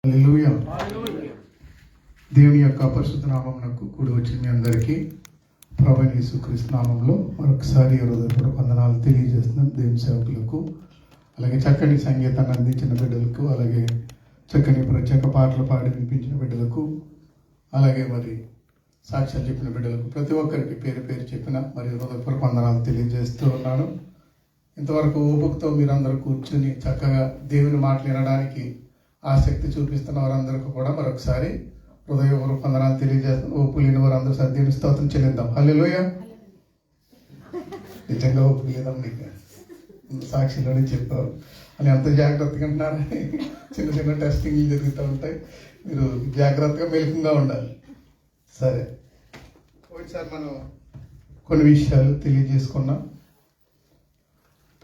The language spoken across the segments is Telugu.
హల్లెలూయా. దేవుని యొక్క పరిశుద్ధ నామమునకు కూడి వచ్చిన మీ అందరికీ ప్రభువైన యేసుక్రీస్తు నామములో మరొకసారి హృదయపూర్వక వందనాలు తెలియజేస్తున్నాం. దేవుని సేవకులకు, అలాగే చక్కని సంగీతాన్ని అందించిన బిడ్డలకు, అలాగే చక్కని ప్రత్యేక పాటలు పాడి వినిపించిన బిడ్డలకు, అలాగే మరి సాక్ష్యాలు చెప్పిన బిడ్డలకు, ప్రతి ఒక్కరికి పేరు పేరు చెప్పిన మరి హృదయపూర్వక వందనాలు తెలియజేస్తూ ఉన్నాను. ఇంతవరకు ఓపికతో మీరందరూ కూర్చుని చక్కగా దేవుని మాటలు వినడానికి ఆసక్తి చూపిస్తున్న వారందరికీ కూడా మరొకసారి హృదయపూర్వక వందనాలు తెలియజేస్తాను. ఓపు లేని వారందరూ దేవుని స్తోత్రం చెల్లిద్దాం. హల్లెలూయా. నిజంగా ఓపిక లేదమ్మా, నీకు సాక్షిలోనే చెప్పారు అని ఎంత జాగ్రత్తగా అంటున్నారని చిన్న చిన్న టెస్టింగ్లు జరుగుతూ ఉంటాయి. మీరు జాగ్రత్తగా మెలకుగా ఉండాలి. సరే, ఒకసారి మనం కొన్ని విషయాలు తెలియజేసుకున్నాం.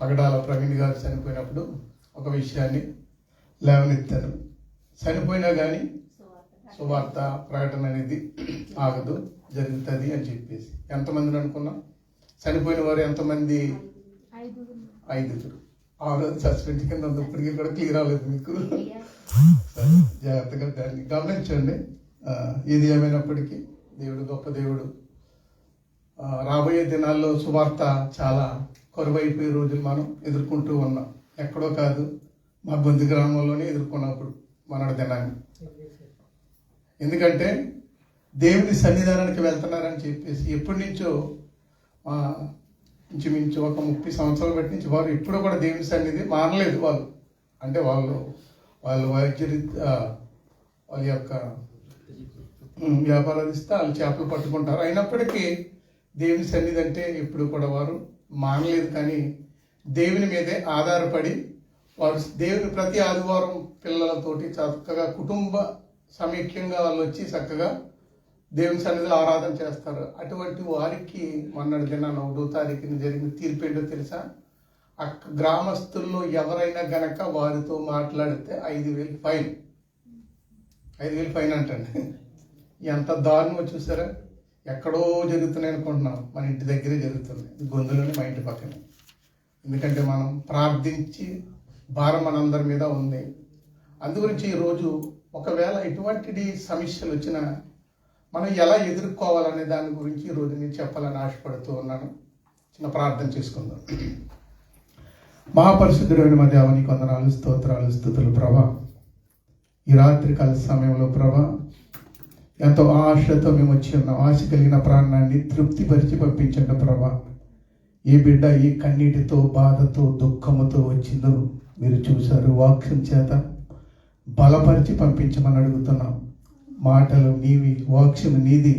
పగడాల ప్రవీణ్ గారు చనిపోయినప్పుడు ఒక విషయాన్ని లేవనెత్తారు. చనిపోయినా కానీ సువార్త ప్రకటన అనేది ఆగదు, జరుగుతుంది అని చెప్పేసి. ఎంతమందిని అనుకున్నాం? చనిపోయిన వారు ఎంతమంది? 5. 6 సస్పెండ్ కింద ఉంది. ఇప్పటికీ కూడా క్లియర్ అవ్వలేదు మీకు. సరే, జాగ్రత్తగా దాన్ని గమనించండి. ఏది ఏమైనప్పటికీ దేవుడు గొప్ప దేవుడు. రాబోయే దినాల్లో సువార్త చాలా కరువైపోయే రోజులు మనం ఎదుర్కొంటూ ఉన్నాం. ఎక్కడో కాదు, మా బొందు గ్రామంలోనే ఎదుర్కొన్నప్పుడు మనడు దినాన్ని. ఎందుకంటే దేవుని సన్నిధానానికి వెళ్తున్నారని చెప్పేసి ఎప్పటి నుంచో ఇంచుమించు ఒక 30 సంవత్సరాల బట్టి నుంచి వారు ఎప్పుడూ కూడా దేవుని సన్నిధి మానలేదు. వాళ్ళు అంటే వాళ్ళు వైద్యరీత్యా వాళ్ళ యొక్క వ్యాపారాలు ఇస్తే వాళ్ళు చేపలు పట్టుకుంటారు. అయినప్పటికీ దేవుని సన్నిధి అంటే ఎప్పుడు కూడా వారు మానలేదు. కానీ దేవుని మీదే ఆధారపడి వారు దేవుని ప్రతి ఆదివారం పిల్లలతోటి చక్కగా కుటుంబ సమైక్యంగా వాళ్ళు వచ్చి చక్కగా దేవుని సన్నిధిలో ఆరాధన చేస్తారు. అటువంటి వారికి మొన్నటి దినాన 1వ తారీఖున జరిగిన తీర్పు ఏంటో తెలుసా? గ్రామస్తుల్లో ఎవరైనా గనక వారితో మాట్లాడితే 5,000 ఫైన్. 5,000 ఫైన్ అంటండి. ఎంత దారుణమో చూసారా? ఎక్కడో జరుగుతున్నాయి అనుకుంటున్నాం, మన ఇంటి దగ్గరే జరుగుతుంది. గొంతులోనే, మా ఇంటి పక్కనే. ఎందుకంటే మనం ప్రార్థించి భారం మనందరి మీద ఉంది. అందుగురించి ఈరోజు ఒకవేళ ఎటువంటి సమస్యలు వచ్చినా మనం ఎలా ఎదుర్కోవాలనే దాని గురించి ఈరోజు నేను చెప్పాలని ఆశపడుతూ ఉన్నాను. చిన్న ప్రార్థన చేసుకుందాం. మహాపరిశుద్ధుడైన మా దేవా, నీకు వందనాలు, స్తోత్రాలు, స్తుతులు ప్రభా. ఈ రాత్రికాల సమయంలో ప్రభా ఎంతో ఆశతో మేము వచ్చి ఉన్నాం. ఆశ కలిగిన ప్రాణాన్ని తృప్తిపరిచి పంపించండి ప్రభా. ఏ బిడ్డ ఈ కన్నీటితో, బాధతో, దుఃఖముతో వచ్చిందో మీరు చూశారు. వాక్యం చేత బలపరిచి పంపించమని అడుగుతున్నాం. మాటలు నీవి, వాక్యం నీది.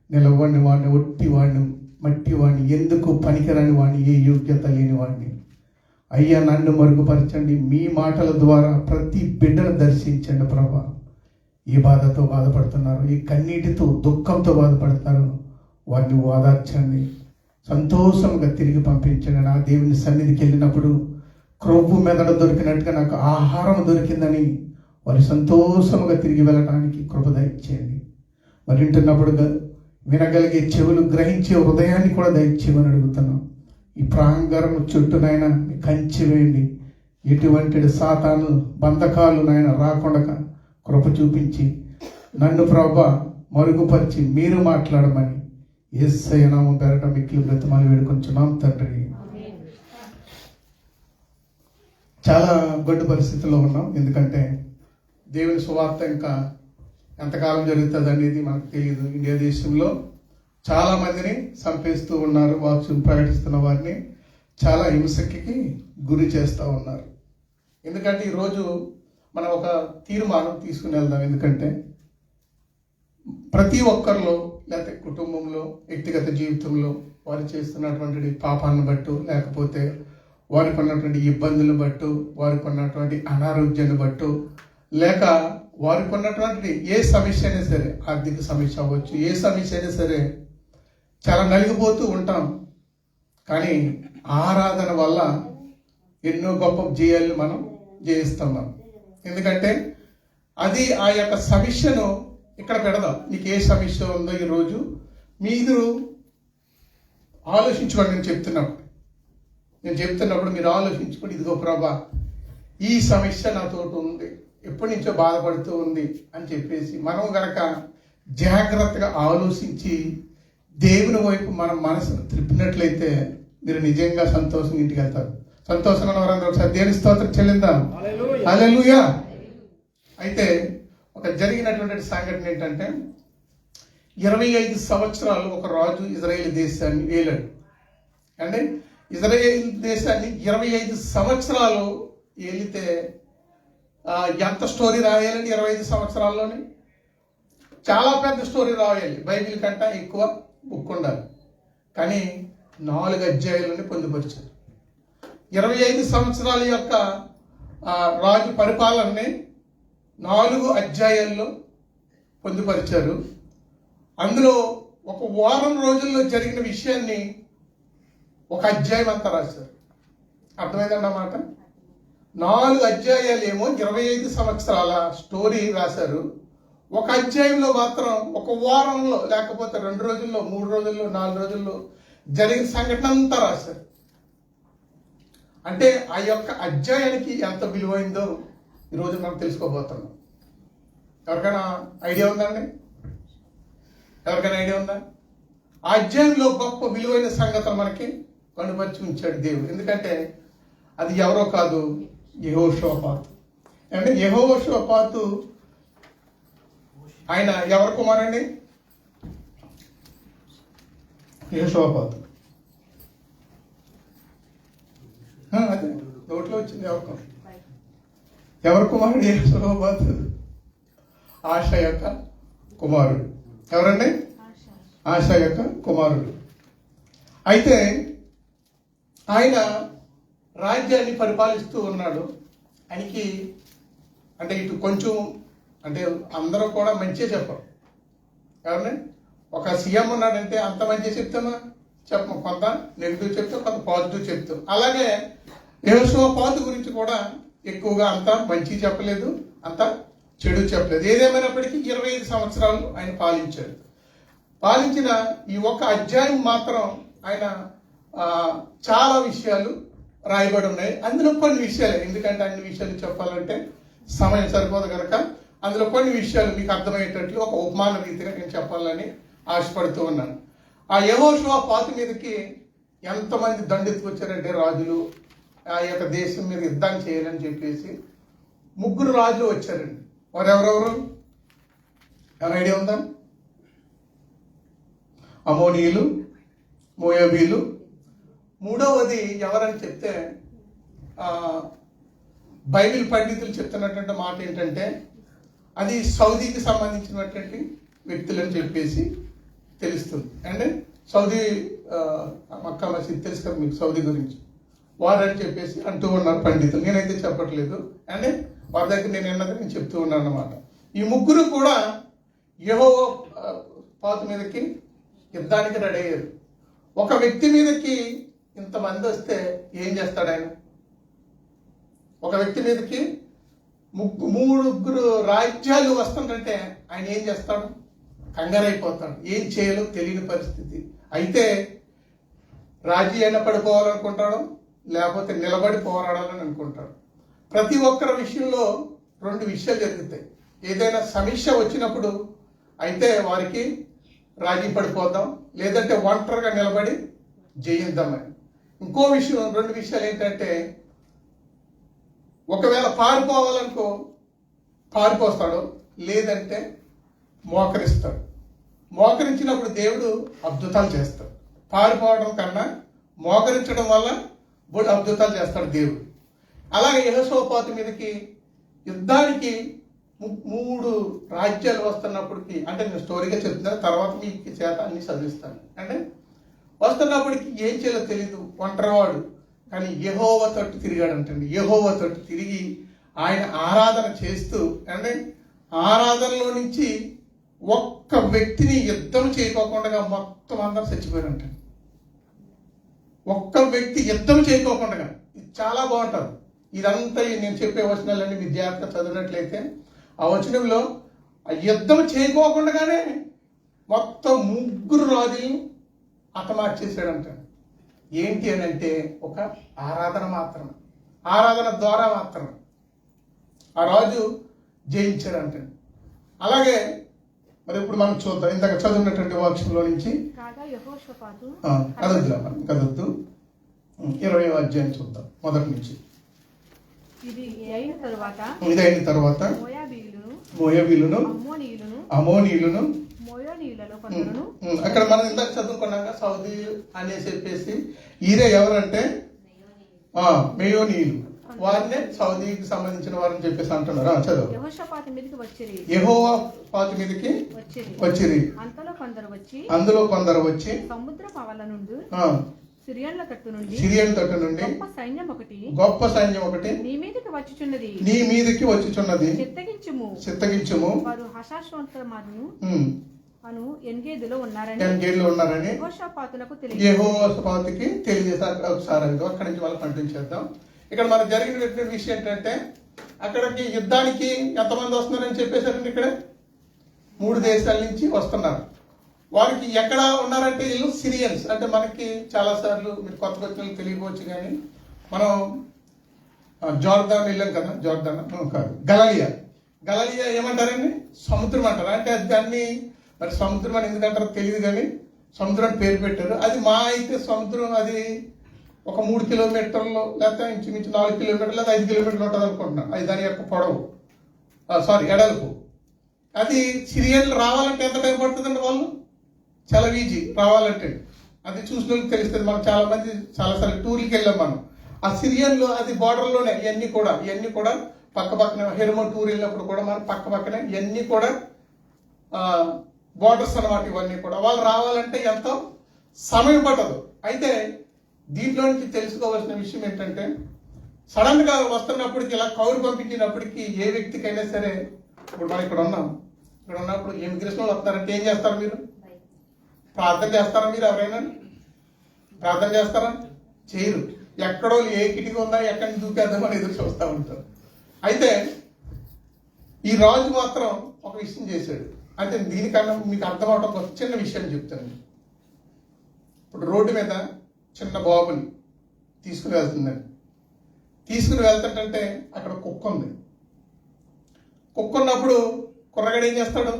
నిలవని వాడిని, ఒట్టి వాడిని, మట్టి వాడిని, ఎందుకు పనికిరాని వాడిని, ఏ యోగ్యత లేని వాడిని అయ్యా నన్ను మరుగుపరచండి. మీ మాటల ద్వారా ప్రతి బిడ్డను దర్శించండి ప్రభా. ఈ బాధతో బాధపడుతున్నారు, ఈ కన్నీటితో, దుఃఖంతో బాధపడతారు, వారిని ఓదార్చండి. సంతోషంగా తిరిగి పంపించండి. నా దేవుని సన్నిధికి వెళ్ళినప్పుడు క్రొవ్వు మెదడు దొరికినట్టుగా నాకు ఆహారం దొరికిందని వారి సంతోషంగా తిరిగి వెళ్ళడానికి కృప దయచేయండి. మరి వింటున్నప్పుడు వినగలిగే చెవులు, గ్రహించే హృదయాన్ని కూడా దయచేయమని అడుగుతున్నాం. ఈ ప్రాంగణం చుట్టూనైనా కంచి వేయండి. ఎటువంటి సాతాను బంధకాలు నాయన రాకుండా కృప చూపించి నన్ను ప్రభా మరుగుపరిచి మీరు మాట్లాడమని యేసయ్య నామం పేరట మిక్కిలి బ్రతిమాలి వేడుకొంచున్నాం తండ్రి. చాలా గడ్డు పరిస్థితుల్లో ఉన్నాం. ఎందుకంటే దేవుని సువార్త ఇంకా ఎంతకాలం జరుగుతుంది అనేది మనకు తెలియదు. ఇండియా దేశంలో చాలా మందిని చంపేస్తూ ఉన్నారు. వాక్యం ప్రకటిస్తున్న వారిని చాలా హింసకి గురి చేస్తూ ఉన్నారు. ఎందుకంటే ఈరోజు మనం ఒక తీర్మానం తీసుకుని వెళ్దాం. ఎందుకంటే ప్రతి ఒక్కరిలో, లేకపోతే కుటుంబంలో, వ్యక్తిగత జీవితంలో వారు చేస్తున్నటువంటి పాపాలను బట్టు, లేకపోతే వారికి ఉన్నటువంటి ఇబ్బందులు బట్టు, వారికి ఉన్నటువంటి అనారోగ్యాన్ని బట్టు, లేక వారికి ఉన్నటువంటి ఏ సమస్య అయినా సరే, ఆర్థిక సమస్య అవ్వచ్చు, ఏ సమస్య అయినా సరే చాలా నలిగిపోతూ ఉంటాం. కానీ ఆరాధన వల్ల ఎన్నో గొప్ప జయాలు మనం జయిస్తున్నాం. ఎందుకంటే అది ఆ యొక్క సమస్యను ఇక్కడ పెడదాం. నీకు ఏ సమస్య ఉందో ఈరోజు మీరు ఆలోచించుకోండి. నేను చెప్తున్నప్పుడు మీరు ఆలోచించుకోండి. ఇదిగో ప్రభా, ఈ సమస్య నాతోటి ఉంది, ఎప్పటి నుంచో బాధపడుతూ ఉంది అని చెప్పేసి మనం గనక జాగ్రత్తగా ఆలోచించి దేవుని వైపు మనం మనసును త్రిప్పినట్లయితే మీరు నిజంగా సంతోషంగా ఇంటికి వెళ్తారు. సంతోషంగా వారందరూ ఒకసారి దేవుని స్తోత్రం చెల్లిందాం. హల్లెలూయా. అయితే ఒక జరిగినటువంటి సంఘటన ఏంటంటే 25 సంవత్సరాలు ఒక రాజు ఇజ్రాయేల్ దేశాన్ని ఏలాడు. అంటే ఇజ్రాయేల్ దేశాన్ని 25 సంవత్సరాలు ఏలితే ఎంత స్టోరీ రాయాలండి 25 సంవత్సరాల్లోనే? చాలా పెద్ద స్టోరీ రాయాలి. బైబిల్ కంటే ఎక్కువ బుక్ ఉండాలి. కానీ 4 అధ్యాయాలని పొందుపరిచారు. 25 సంవత్సరాల యొక్క రాజు పరిపాలనని 4 అధ్యాయాల్లో పొందుపరిచారు. అందులో ఒక వారం రోజుల్లో జరిగిన విషయాన్ని ఒక అధ్యాయం అంతా రాశారు. అర్థమైందన్నమాట. 4 అధ్యాయాలు ఏమో 25 సంవత్సరాల స్టోరీ రాశారు. ఒక అధ్యాయంలో మాత్రం ఒక వారంలో, లేకపోతే 2 రోజుల్లో, 3 రోజుల్లో, 4 రోజుల్లో జరిగిన సంఘటన అంతా రాశారు. అంటే ఆ యొక్క అధ్యాయానికి ఎంత విలువైందో ఈరోజు మనం తెలుసుకోబోతున్నాం. ఎవరికైనా ఐడియా ఉందండి? ఎవరికైనా ఐడియా ఉందా? ఆ అధ్యాయంలో గొప్ప విలువైన సంగతులు మనకి కనుపరిచి ఉంచాడు దేవుడు. ఎందుకంటే అది ఎవరో కాదు, యెహోషాపాతు. అంటే యెహోషాపాతు ఆయన ఎవరి కుమారుండి? యెహోషాపాతు. అదే నోట్లో వచ్చింది. ఎవరి కుమారుడు యెహోషాపాతు? ఆశ యొక్క కుమారుడు. ఎవరండి? ఆశ యొక్క కుమారుడు. అయితే ఆయన రాజ్యాన్ని పరిపాలిస్తూ ఉన్నాడు. ఆయనకి అంటే ఇటు కొంచెం అంటే అందరూ కూడా మంచిగా చెప్పరు. ఎవరిని? ఒక సీఎం ఉన్నాడంటే అంత మంచిగా చెప్తామా? చెప్పము. కొంత నెగిటివ్ చెప్తాం, కొంత పాజిటివ్ చెప్తాం. అలాగే యెహోషాపాతు గురించి కూడా ఎక్కువగా అంత మంచి చెప్పలేదు, అంత చెడు చెప్పలేదు. ఏదేమైనప్పటికీ 25 సంవత్సరాలు ఆయన పాలించాడు. పాలించిన ఈ ఒక్క అధ్యాయం మాత్రం ఆయన చాలా విషయాలు రాయబడి ఉన్నాయి. అందులో కొన్ని విషయాలు, ఎందుకంటే అన్ని విషయాలు చెప్పాలంటే సమయం సరిపోదు కనుక అందులో కొన్ని విషయాలు మీకు అర్థమయ్యేటట్లు ఒక ఉపమాన రీతిగా నేను చెప్పాలని ఆశపడుతూ ఉన్నాను. ఆ యెహోషాపాతు మీదకి ఎంతమంది దండెత్తుకొచ్చారంటే రాజులు ఆ యొక్క దేశం మీద యుద్ధం చేయాలని చెప్పేసి 3 రాజులు వచ్చారండి. వారు ఎవరెవరు? ఏమైనా ఐడియా ఉందా? అమోనీయులు, మోయాబీలు. 3వది ఎవరని చెప్తే బైబిల్ పండితులు చెప్తున్నటువంటి మాట ఏంటంటే అది సౌదీకి సంబంధించినటువంటి వ్యక్తులని చెప్పేసి తెలుస్తుంది. అంటే సౌదీ మక్కా మసీద్ తెలుసు కదా మీకు సౌదీ గురించి, వారని చెప్పేసి అంటూ ఉన్నారు పండితులు. నేనైతే చెప్పట్లేదు. అంటే వారి దగ్గర నేను విన్నది నేను చెప్తూ ఉన్నాను అన్నమాట. ఈ 3 కూడా యెహోషాపాతు మీదకి యుద్ధానికి రెడీ అయ్యారు. ఒక వ్యక్తి మీదకి ఇంతమంది వస్తే ఏం చేస్తాడు ఆయన? ఒక వ్యక్తి మీదకి 3 రాజ్యాలు వస్తుందంటే ఆయన ఏం చేస్తాడు? కంగారైపోతాడు. ఏం చేయాలో తెలియని పరిస్థితి. అయితే రాజీ అయినా పడిపోవాలనుకుంటాడు, లేకపోతే నిలబడి పోరాడాలని అనుకుంటాడు. ప్రతి ఒక్కరి విషయంలో 2 విషయాలు జరుగుతాయి. ఏదైనా సమస్య వచ్చినప్పుడు అయితే వారికి రాజీ పడిపోదాం, లేదంటే ఒంటరిగా నిలబడి జయిద్దామని. ఇంకో విషయం, 2 విషయాలు ఏంటంటే ఒకవేళ పారిపోవాలనుకో పారిపోస్తాడు, లేదంటే మోకరిస్తాడు. మోకరించినప్పుడు దేవుడు అద్భుతాలు చేస్తాడు. పారిపోవడం కన్నా మోకరించడం వల్ల బోడు అద్భుతాలు చేస్తాడు దేవుడు. అలాగే యెహోషాపాతు మీదకి యుద్ధానికి 3 రాజ్యాలు వస్తున్నప్పటికీ, అంటే నేను స్టోరీగా చెప్తున్నాను, తర్వాత మీకు చేత అన్ని చదివిస్తాను. అంటే వస్తున్నప్పటికీ ఏం చేయాలో తెలీదు, ఒంటరివాడు. కానీ యెహోవా తట్టు తిరిగాడు అంటండి. యెహోవా తట్టు తిరిగి ఆయన ఆరాధన చేస్తూ, అంటే ఆరాధనలో నుంచి ఒక్క వ్యక్తిని యుద్ధం చేయకోకుండా మొత్తం అందరూ చచ్చిపోయారంట. ఒక్క వ్యక్తి యుద్ధం చేయకోకుండా. ఇది చాలా బాగుంటుంది. ఇదంతా నేను చెప్పే వచనాలన్నీ మీ జాగ్రత్తగా చదివినట్లయితే ఆ వచనంలో ఆ యుద్ధం చేయకోకుండానే మొత్తం 3 రాజులను హతమార్చేసాడంట. ఏంటి అని అంటే ఒక ఆరాధన మాత్రమే, ఆరాధన ద్వారా మాత్రమే. ఆ రాజు జయించారంట. అలాగే మరి ఇప్పుడు మనం చూద్దాం ఇందాక చదివినటువంటి వాక్యంలో నుంచి కదొద్దు 20వ అధ్యాయం చూద్దాం మొదటి నుంచి. ఇది అయిన తర్వాత మోయాబీలును అమోనీయులను అక్కడ మనం ఇందాక చదువుకున్నాక సౌదీ అనేసి చెప్పేసి ఈరే ఎవరంటే మేయోనీయులు, వారినే సౌదీకి సంబంధించిన వారని చెప్పేసి అంటున్నారు. చదువు. యెహోషాపాతు మీదకి వచ్చిరి, అందులో కొందరు వచ్చి సముద్ర పవల నుండి సిరియన్ల తట్టు నుండి గొప్ప సైన్యం ఒకటి నీ మీదకి వచ్చుచున్నది చిత్తగించుము వారు హషాశ్వంతమను అను ఎన్గేదులో ఉన్నారని యెహోషాపాతుకి తెలియజేశారు. ఒకసారి అక్కడి నుంచి వాళ్ళకి పంపించేద్దాం. ఇక్కడ మనకు జరిగిన విషయం ఏంటంటే అక్కడికి యుద్ధానికి ఎంతమంది వస్తున్నారని చెప్పేశారండి. ఇక్కడ 3 దేశాల నుంచి వస్తున్నారు. వారికి ఎక్కడ ఉన్నారంటే వీళ్ళు సిరియన్స్. అంటే మనకి చాలా సార్లు మీరు కొత్త వచ్చిన తెలియకపోవచ్చు కానీ మనం జోర్దాన్ వెళ్ళాం కదా. జోర్దాన్ కాదు, గలలియా ఏమంటారండి? సముద్రం అంటారు. అంటే దాన్ని మరి సముద్రం అని ఎందుకంటారో తెలియదు కానీ సముద్రం పేరు పెట్టారు. అది మా అయితే సముద్రం అది ఒక 3 కిలోమీటర్లు లేకపోతే ఇంచుమించు 4 కిలోమీటర్లు లేదా 5 కిలోమీటర్లు ఉంటుంది అనుకుంటున్నాను. అది దాని యొక్క పొడవు, ఎడల్పు. అది సిరియన్లు రావాలంటే ఎంత టైం పడుతుందండి? వాళ్ళు చాలా ఈజీ రావాలంటే. అది చూసిన వాళ్ళకి తెలుస్తుంది. మనం చాలా మంది చాలాసార్లు టూర్కి వెళ్ళాం మనం. ఆ సిరియన్లు అది బార్డర్లోనే ఇవన్నీ కూడా పక్క పక్కన హెర్మో టూర్ వెళ్ళినప్పుడు కూడా మనం పక్క పక్కనే ఇవన్నీ కూడా బార్డర్స్ అన్నమాట. ఇవన్నీ కూడా వాళ్ళు రావాలంటే ఎంతో సమయం పట్టదు. అయితే దీంట్లో నుంచి తెలుసుకోవాల్సిన విషయం ఏంటంటే సడన్ గా వస్తున్నప్పటికి ఇలా కౌరు పంపించినప్పటికీ ఏ వ్యక్తికైనా సరే, ఇప్పుడు మనం ఇక్కడ ఉన్నప్పుడు ఇమిగ్రేషన్ వస్తారంటే ఏం చేస్తారు? మీరు ప్రార్థన చేస్తారా? మీరు ఎవరైనా ప్రార్థన చేస్తారా? చేయరు. ఎక్కడో ఏ కిటికీ ఉందా, ఎక్కడి నుంచి దూకేద్దామని ఎదురు చూస్తూ ఉంటారు. అయితే ఈ రాజు మాత్రం ఒక విషయం చేశాడు. అంటే దీనికన్నా మీకు అర్థం అవడం ఒక చిన్న విషయం చెప్తాను. ఇప్పుడు రోడ్డు మీద చిన్న బాబుని తీసుకుని వెళ్తుంటే అక్కడ కుక్క ఉంది. కుక్క ఉన్నప్పుడు కుర్రగాడు ఏం చేస్తాడు?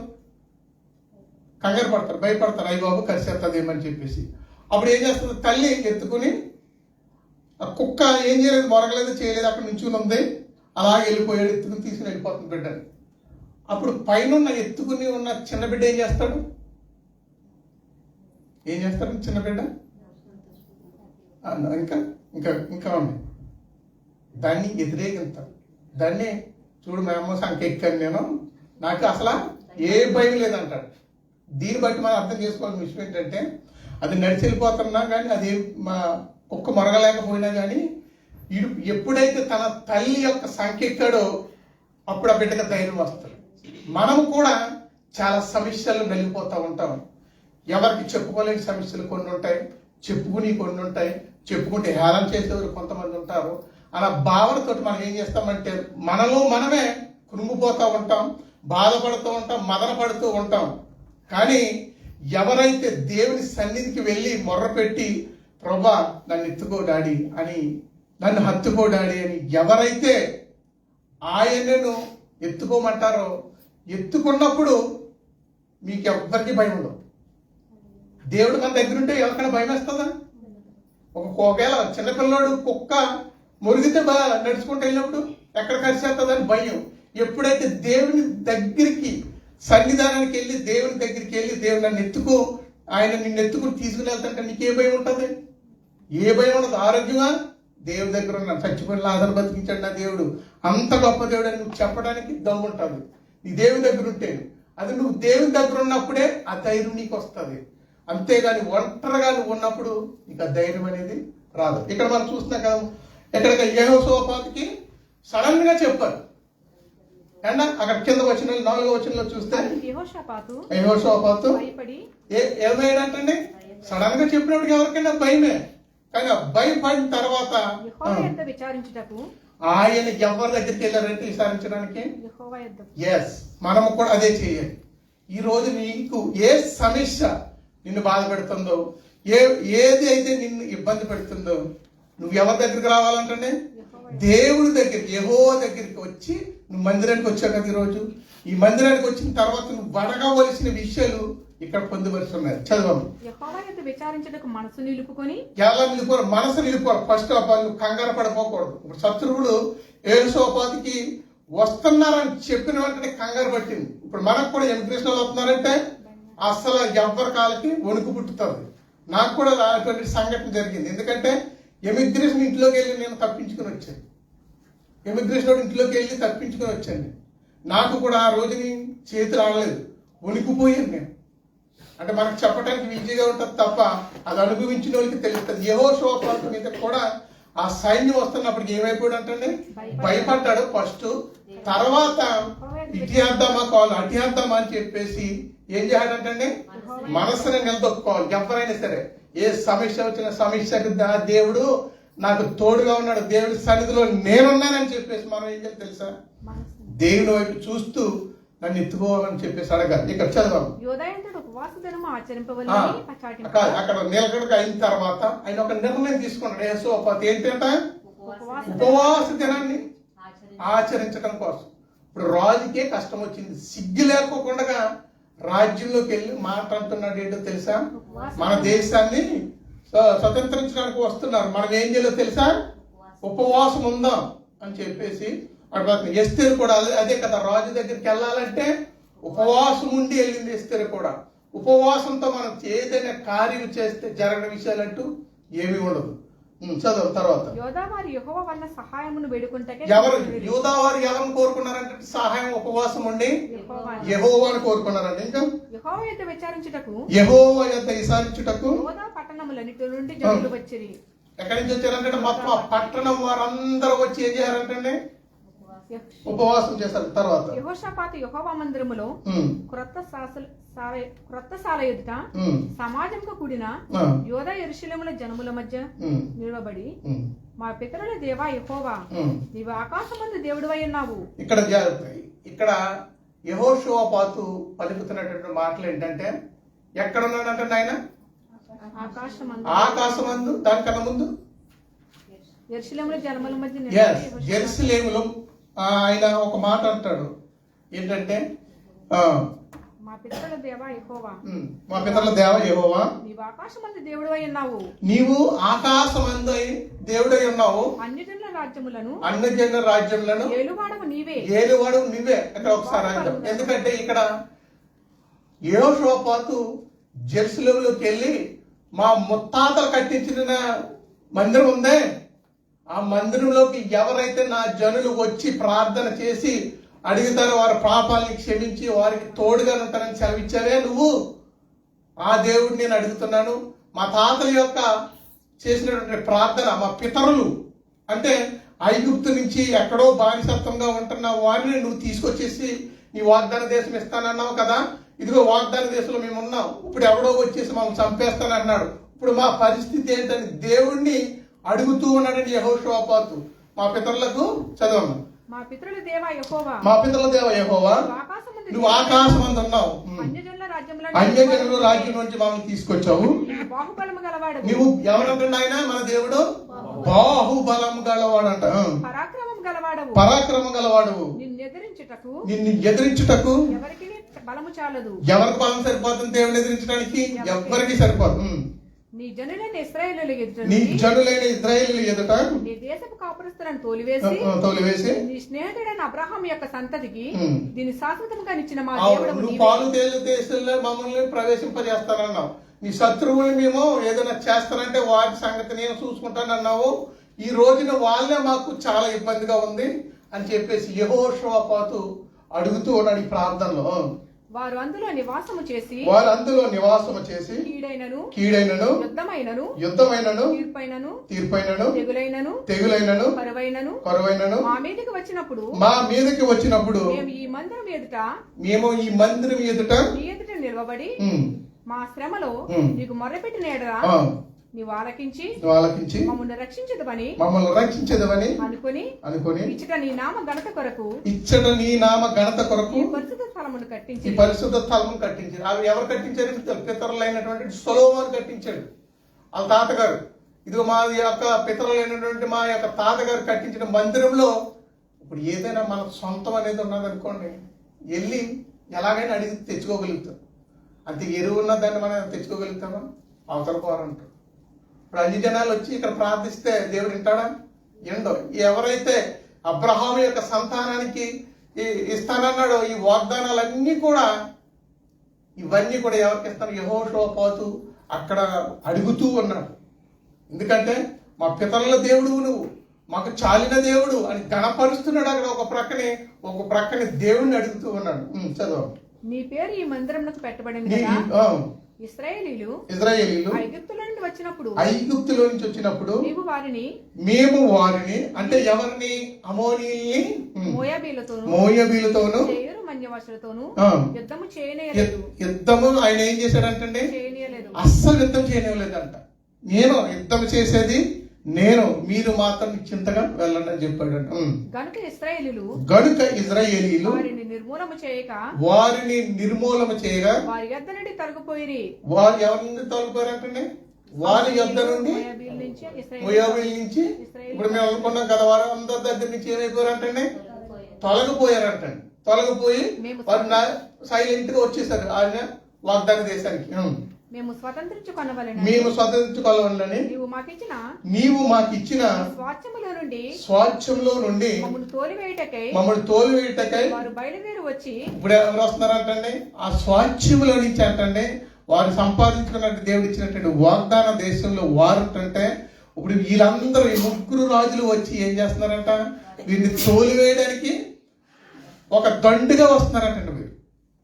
కంగారు పడతారు, భయపడతారు. అయ్యి బాబు కరిసేస్తుందేమని చెప్పేసి. అప్పుడు ఏం చేస్తుంది? తల్లి ఎత్తుకుని ఆ కుక్క ఏం చేయలేదు, మొరగలేదు, చేయలేదు, అక్కడ నుంచుని ఉంది. అలాగే వెళ్ళిపోయాడు, ఎత్తుకుని తీసుకుని వెళ్ళిపోతుంది బిడ్డని. అప్పుడు పైన ఎత్తుకుని ఉన్న చిన్న బిడ్డ ఏం చేస్తాడు? చిన్న బిడ్డ ఇంకా ఉంది. దాన్ని వ్యతిరేకింతారు. దాన్ని చూడు మా అమ్మ సంఖ్య ఎక్కాను నేను, నాకు అసలు ఏ భయం లేదంటాడు. దీన్ని బట్టి మనం అర్థం చేసుకోవాల్సిన విషయం ఏంటంటే అది నడిచి వెళ్ళిపోతున్నా కానీ అది మా కుక్క మొరగలేకపోయినా కానీ ఎప్పుడైతే తన తల్లి యొక్క సంఖ్య ఎక్కాడో అప్పుడు ఆ బిడ్డకి ధైర్యం వస్తుంది. మనం కూడా చాలా సమస్యలు నలిగిపోతూ ఉంటాం. ఎవరికి చెప్పుకోలేని సమస్యలు కొన్ని ఉంటాయి, కొన్ని ఉంటాయి. చెప్పుకుంటే హేళన చేసేవారు కొంతమంది ఉంటారు. అలా భావనతో మనం ఏం చేస్తామంటే మనలో మనమే కృంగిపోతూ ఉంటాం, బాధపడుతూ ఉంటాం, మదన పడుతూ ఉంటాం. కానీ ఎవరైతే దేవుని సన్నిధికి వెళ్ళి మొర్ర పెట్టి ప్రభా నన్ను ఎత్తుకో డాడీ అని, నన్ను హత్తుకో డాడీ అని ఎవరైతే ఆయనను ఎత్తుకోమంటారో, ఎత్తుకున్నప్పుడు మీకు ఎవ్వరికి భయం ఉండదు. దేవుడు మన దగ్గర ఉంటే ఎవరికైనా భయం వేస్తుందా? ఒకవేళ చిన్నపిల్లడు కుక్క మురిగితే నడుచుకుంటూ వెళ్ళినప్పుడు ఎక్కడ కరిసేస్తుందని భయం. ఎప్పుడైతే దేవుని దగ్గరికి సన్నిధానానికి వెళ్ళి దేవుని దగ్గరికి వెళ్ళి దేవుడు నన్ను ఎత్తుకో, ఆయన నిన్ను ఎత్తుకుని తీసుకుని వెళ్తాంటే నీకే భయం ఉంటుంది? ఏ భయం ఉండదు. ఆరోగ్యంగా దేవుడి దగ్గర ఉన్నాను, చచ్చిపోయిన లాజరును బతికించాడు నా దేవుడు, అంత గొప్ప దేవుడు అని నువ్వు చెప్పడానికి దమ్ము ఉంటుంది నీ దేవుని దగ్గర ఉంటే. అది నువ్వు దేవుని దగ్గర ఉన్నప్పుడే ఆ ధైర్యం నీకు వస్తుంది. అంతేగాని ఒంటరిగా నువ్వు ఉన్నప్పుడు నీకు ఆ ధైర్యం అనేది రాదు. ఇక్కడ మనం చూస్తున్నాం కదా, ఎక్కడికి యెహోషాపాతుకి సడన్ గా చెప్పారు. అండ్ అక్కడ కింద వచ్చిన 4వ వచనంలో చూస్తే యెహోషాపాతు ఏమయ్యాడంటే సడన్ గా చెప్పినప్పుడు ఎవరికైనా భయమే. కానీ భయపడిన తర్వాత ఆయన ఎవరి దగ్గరికి వెళ్ళారంటే విచారించడానికి. ఎస్, మనము కూడా అదే చేయాలి. ఈ రోజు నీకు ఏ సమస్య నిన్ను బాధ పెడుతుందో, ఏది అయితే నిన్ను ఇబ్బంది పెడుతుందో, నువ్వు ఎవరి దగ్గరికి రావాలంటే దేవుడి దగ్గరికి, యెహోవా దగ్గరికి వచ్చి నువ్వు మందిరానికి వచ్చావు కదా ఈరోజు. ఈ మందిరానికి వచ్చిన తర్వాత నువ్వు అడగవలసిన విషయాలు ఇక్కడ పొందుపరుస్తున్నాయి. చదవము. యెహోవా యొద్ద విచారించుటకు మనసు నిలుపుకొని. ఎలా నిలుపుకోవాలి? మనసు నిలుపుకోవాలి. ఫస్ట్ ఆఫ్ ఆల్ నువ్వు కంగారు పడిపోకూడదు. ఇప్పుడు శత్రువులు యెహోషాపాతుకి వస్తున్నారని చెప్పిన వెంటనే కంగారు పట్టింది. ఇప్పుడు మనకు కూడా ఇమిగ్రేషన్ వస్తున్నారంటే అసలు ఎవ్వరి కాలకి వణుకు పుట్టుతుంది. నాకు కూడా అటువంటి సంఘటన జరిగింది. ఎందుకంటే ఇమిగ్రేషన్ ఇంట్లోకి వెళ్ళి నేను తప్పించుకుని వచ్చాను. ఇమిగ్రేషన్ ఇంట్లోకి వెళ్ళి తప్పించుకుని వచ్చాను. నాకు కూడా ఆ రోజుని చేతులు ఆడలేదు, వణికిపోయాను నేను. అంటే మనకు చెప్పడానికి ఈజీగా ఉంటుంది తప్ప అది అనుభవించిన వాళ్ళకి తెలుస్తుంది. యెహోషాపాతు మీద కూడా ఆ సైన్యం వస్తున్నప్పటికి ఏమైపోయాడు అంటే భయపడ్డాడు ఫస్ట్. తర్వాత ఇటీద్దామా కావాలి అటీద్దామా అని చెప్పేసి ఏం చేయాలంటే మనసుని నిలదొక్కుకోవాలి. ఎవరైనా సరే ఏ సమస్య వచ్చిన సమస్యకు దేవుడు నాకు తోడుగా ఉన్నాడు, దేవుడి సన్నిధిలో నేనున్నానని చెప్పేసి మనం ఏం చేయాలి తెలుసా? దేవుని వైపు చూస్తూ నన్ను ఎత్తుకోవాలని చెప్పేసి అడగాలి. ఇక్కడ చదవాలి. అక్కడ నిలకడగా అయిన తర్వాత ఆయన ఒక నిర్ణయం తీసుకున్నాడు. యెహోషాపాతు ఏంటంటే ఉపవాస దినాన్ని ఆచరించడం కోసం. ఇప్పుడు రాజుకే కష్టం వచ్చింది. సిగ్గు లేకోకుండా రాజ్యంలోకి వెళ్ళి మాట్లాడుతున్నాడు. ఏంటో తెలుసా? మన దేశాన్ని స్వతంత్రించడానికి వస్తున్నారు, మనం ఏం చేయాలో తెలుసా? ఉపవాసం ఉందాం అని చెప్పేసి ఎస్తేరు కూడా అదే కదా. రాజు దగ్గరికి వెళ్ళాలంటే ఉపవాసం ఉండి వెళ్ళింది ఎస్తేరు కూడా. ఉపవాసంతో మనం ఏదైనా కార్యం చేస్తే జరగని విషయాలంటూ ఏమీ ఉండదు. చదువు తర్వాత. యోదావారు యెహోవా వల్ల సహాయమును వేడుకుంటే యూదావారు ఎవరిని కోరుకున్నారంటే సహాయం ఉపవాసం ఉండి యెహోవాను కోరుకున్నారండి. ఇంకా యెహోవా యొద్ద విచారించుటకు యోదా పట్టణములన్నిటి నుండి జనులు వచ్చిరి. ఎక్కడి నుంచి వచ్చారంటే మొత్తం ఆ పట్టణం వారందరూ వచ్చి ఏం చేయారంటే ఉపవాసం చేస్తారు. తర్వాత యెహోషాపాతు యెహోవా మందిరములో క్రొత్త సాల ఎదుట సమాజంతో కూడిన యోదా యెరూషలేముల జనముల మధ్య నిలవబడి, మా పితరుల దేవా యెహోవా, నీవు ఆకాశమందు దేవుడివై ఉన్నావు. ఇక్కడ యెహోషాపాతు పలుకుతున్నటువంటి మాటలు ఏంటంటే ఎక్కడ ఉన్నాడంటే ఆయన ఆకాశమందు. దానికన్నా ముందు యెరూషలేముల జనముల మధ్య యెరూషలేములో ఆయన ఒక మాట అంటాడు. ఏంటంటే మా పితరుల దేవా యెహోవా, మా పితరుల దేవ యెహోవా, నీవు ఆకాశమందు దేవుడివై ఉన్నావు. నీవు ఆకాశమందు దేవుడై ఉన్నావు. అన్యజనుల రాజ్యములను ఏలువాడవు నీవే. ఇక్కడ ఒకసారి అంటాం. ఎందుకంటే ఇక్కడ యెహోషాపాతు జెరూసలేములోకి వెళ్ళి మా ముత్తాతలు కట్టించిన మందిరం ఉందే, ఆ మందిరంలోకి ఎవరైతే నా జనులు వచ్చి ప్రార్థన చేసి అడుగుతారో వారి పాపాలని క్షమించి వారికి తోడుగా ఉంటారని సెలవిచ్చావే నువ్వు, ఆ దేవుడిని నేను అడుగుతున్నాను. మా తాతల యొక్క చేసినటువంటి ప్రార్థన, మా పితరులు అంటే ఐగుప్తు నుంచి ఎక్కడో బానిసత్వంగా ఉంటున్న వారిని నువ్వు తీసుకొచ్చేసి నీ వాగ్దాన దేశం ఇస్తానన్నావు కదా. ఇదిగో వాగ్దాన దేశంలో మేము ఉన్నాం, ఇప్పుడు ఎవడో వచ్చేసి మమ్మల్ని చంపేస్తానన్నాడు. ఇప్పుడు మా పరిస్థితి ఏంటని దేవుణ్ణి అడుగుతూ ఉన్నాడని యెహోషాపాతు. మా పితరులకు చదవమ్మా. మా పితరుల దేవ యెహోవా, నువ్వు ఆకాశమందు ఉన్నావు. అన్యజనుల రాజ్యం నుంచి మమ్మల్ని తీసుకొచ్చావు. బాహుబలము గలవాడు. నువ్వు ఎవరంటున్నా ఆయన? మన దేవుడు బాహుబలం గలవాడంట. పరాక్రమం గలవాడు. నిన్ను ఎదిరించుటకు బలము చాలదు. ఎవరికి బలం సరిపోతుంది? దేవుని ఎదిరించడానికి ఎవరికి సరిపోదు. నీ జనులైన ఇశ్రాయేలీయుల ఎదుట నీ దేశపు కాపురస్తులను తోలివేసి నీ స్నేహితుడైన అబ్రహాం యొక్క సంతతికి దీన్ని శాశ్వతంగా ఇచ్చిన మా దేవుడు. నువ్వు పాలు తేలు దేశంలో మమ్మల్ని ప్రవేశింపజేస్తానన్నావు. నీ శత్రువులు మేము ఏదైనా చేస్తానంటే వాటి సంగతి నేను చూసుకుంటానన్నావు. ఈ రోజున వాళ్ళే మాకు చాలా ఇబ్బందిగా ఉంది అని చెప్పేసి యెహోషాపాతు అడుగుతూ ఉన్నాడు ఈ ప్రార్థనలో. వారు అందులో నివాసము చేసి కీడైనను యుద్ధమైనను తీర్పైనను తెగులైనను కరువైనను మా మీదకి వచ్చినప్పుడు మేము ఈ మందిరం ఎదుట నిలవబడి మా శ్రమలో నీకు మొర్రపెట్టిన ఎడల నీవు ఆలకించి మమ్మల్ని రక్షించదవని అనుకొని ఇచ్చట నీ నామ ఘనత కొరకు పరిశుద్ధ స్థలమును కట్టించారు. అవి ఎవరు కట్టించారు? పితరులైనటువంటి సొలొమోను కట్టించాడు, వాళ్ళ తాతగారు. ఇదిగో మా యొక్క పితరులైనటువంటి మా యొక్క తాతగారు కట్టించిన మందిరంలో ఇప్పుడు ఏదైనా మన సొంతం అనేది ఉన్నదనుకోండి, వెళ్ళి ఎలాగైనా అడిగి తెచ్చుకోగలుగుతాం. అంతే ఎరువు ఉన్న దాన్ని మనం తెచ్చుకోగలుగుతామా? అవతల పోరంటారు. ఇప్పుడు అన్ని జనాలు వచ్చి ఇక్కడ ప్రార్థిస్తే దేవుడు వింటాడా? ఎండో. ఎవరైతే అబ్రహాము యొక్క సంతానానికి ఇస్తానన్నాడో ఈ వాగ్దానాలన్నీ కూడా, ఇవన్నీ కూడా ఎవరికి ఇస్తాను? యెహోషాపాతు అక్కడ అడుగుతూ ఉన్నాడు. ఎందుకంటే మా పితరుల దేవుడు నువ్వు, మాకు చాలిన దేవుడు అని గణపరుస్తున్నాడు. అక్కడ ఒక ప్రక్కని దేవుడిని అడుగుతూ ఉన్నాడు. చదువు. నీ పేరు ఈ మందిరమునకు పెట్టబడింది కదా. ఇశ్రాయేలీలు ఐగుప్తులో నుంచి వచ్చినప్పుడు మేము వారిని అంటే ఎవరిని? అమోనీయుల్ని, మోయాబీలతోను యుద్ధము ఆయన ఏం చేశాడంటే అస్సలు యుద్ధం చేయలేదంట. నేను యుద్ధం చేసేది నేను, మీరు మాత్రం నిశ్చింతగా వెళ్ళండి అని చెప్పాడంట. గనుక ఇశ్రాయేలీలు వారిని నిర్మూలము చేయగా వారి యొద్ద నుండి తొలగిపోయిరి. వారు ఎవరి నుండి తొలగిపోయారంటే వారి యొద్ద నుండి, మోయాబీల నుంచి. ఇప్పుడు మేము అనుకున్నాం కదా, వారు అందరి దగ్గర నుంచి ఏమైపోయారంటే తొలగిపోయారంటండి. తొలగిపోయి వారు సైలెంట్ గా వచ్చేసారు ఆయన వాగ్దాన దేశానికి. మేము స్వతంత్రించుకొనవలెనని నీవు మాకిచ్చిన స్వాస్థ్యములో నుండి మమ్మల్ని తోలివేయుటకై వారు బయలుదేరి వచ్చి, ఇప్పుడు ఎవరు వస్తున్నారంటే ఆ స్వాస్థ్యములో నుంచి అంటే వారు సంపాదించుకున్నట్టు దేవుడు ఇచ్చినటువంటి వాగ్దాన దేశంలో వారు అంటే ఇప్పుడు వీళ్ళందరూ ఈ ముగ్గురు రాజులు వచ్చి ఏం చేస్తున్నారంట? వీరిని తోలివేయడానికి ఒక దండుగా వస్తున్నారంట. వీరు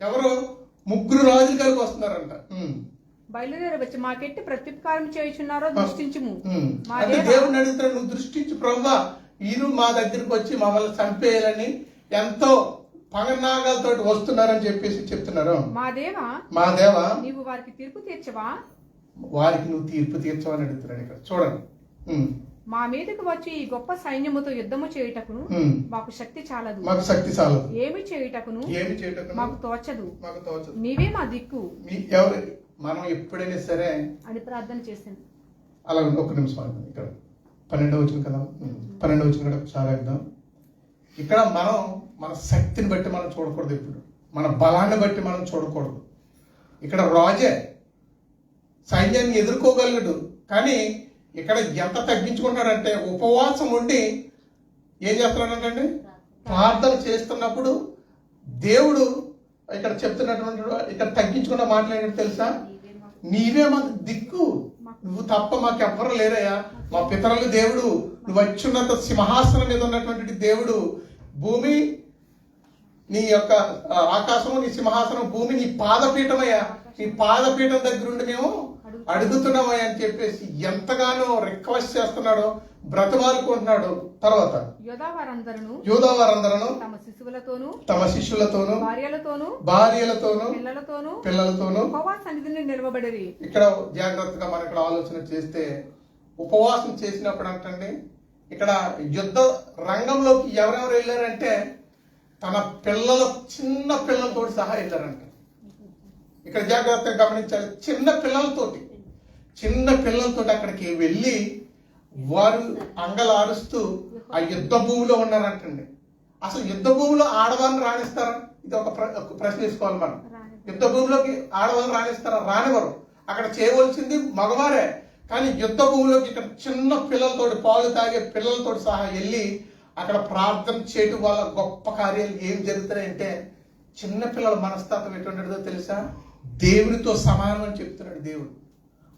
ఎవరు? ముగ్గురు రాజుల గారికి వస్తున్నారంట. బయలుదేరి వచ్చి మాకెట్టి ప్రత్యుపకారం చేయుచున్నారో దృష్టించుము. అంటే దేవుడిని అడుగుతాడు, నువ్వు దృష్టించు ప్రభువా, వీరు మా దగ్గరికి వచ్చి మమ్మల్ని చంపేయాలని ఎంతో పగనాగాలతో వస్తున్నారని చెప్పేసి చెప్తున్నారు. మా దేవా నీవు వారికి తీర్పు తీర్చవా? వారికి నువ్వు తీర్పు తీర్చవా అని అడుగుతున్నాడు. ఇక్కడ చూడండి, మా మీదకి వచ్చి ఈ గొప్ప సైన్యముతో యుద్ధము చేయుటకును మాకు శక్తి చాలదు. ఏమి చేయుటకును మాకు తోచదు. నీవే మా దిక్కు. మనం ఎప్పుడైనా సరే అని ప్రార్థన చేసింది. అలా ఒక నిమిషం ఇక్కడ 12వ వచనం కదా, 12వ వచనం కూడా చాలా ఇద్దాం. ఇక్కడ మనం మన శక్తిని బట్టి మనం చూడకూడదు, ఇప్పుడు మన బలాన్ని బట్టి మనం చూడకూడదు. ఇక్కడ రాజే సైన్యాన్ని ఎదుర్కోగలడు, కానీ ఇక్కడ ఎంత తగ్గించుకుంటాడంటే ఉపవాసం ఉండి ఏం చేస్తున్నాడంటే ప్రార్థన చేస్తున్నప్పుడు దేవుడు ఇక్కడ చెప్తున్నటువంటి ఇక్కడ తగ్గించుకున్న మాట్లాడేది తెలుసా? నీవే మాకు దిక్కు, నువ్వు తప్ప మాకెవ్వరు లేరయ్యా. మా పితరుల దేవుడు, నువ్వు వచ్చున్నంత సింహాసనం మీద ఉన్నటువంటి దేవుడు, భూమి నీ యొక్క ఆకాశము నీ సింహాసనం, భూమి నీ పాదపీఠమయ్యా, నీ పాదపీఠం దగ్గర ఉండి మేము అడుగుతున్నామయ్యా అని చెప్పేసి ఎంతగానో రిక్వెస్ట్ చేస్తున్నాడో, బ్రతమాలుకుంటున్నాడు. తర్వాత యోధావారందరూ తమ శిష్యులతోను భార్యలతోను పిల్లలతోను నిలవబడి. ఇక్కడ జాగ్రత్తగా మనం ఇక్కడ ఆలోచన చేస్తే ఉపవాసం చేసినప్పుడు అంటే ఇక్కడ యుద్ధ రంగంలోకి ఎవరెవరు వెళ్ళారంటే తన చిన్న పిల్లలతో సహా వెళ్ళారంట. ఇక్కడ జాగ్రత్తగా గమనించాలి, చిన్న పిల్లలతో అక్కడికి వెళ్ళి వారు అంగలారుస్తూ ఆ యుద్ధ భూమిలో ఉన్నారంటండి. అసలు యుద్ధ భూమిలో ఆడవారిని రాణిస్తారా? ఇది ఒక ప్రశ్న తీసుకోవాలి మనం. యుద్ధ భూమిలోకి ఆడవారిని రాణిస్తారా? రానివ్వరు. అక్కడ చేయవలసింది మగవారే. కానీ యుద్ధ భూమిలోకి ఇక్కడ చిన్న పిల్లలతో, పాలు తాగే పిల్లలతో సహా వెళ్ళి అక్కడ ప్రార్థన చేయడం వల్ల గొప్ప కార్యాలు ఏం జరుగుతాయంటే, చిన్న పిల్లల మనస్తత్వం ఎటువంటిదో తెలుసా? దేవునితో సమానం అని చెప్తున్నాడు దేవుడు.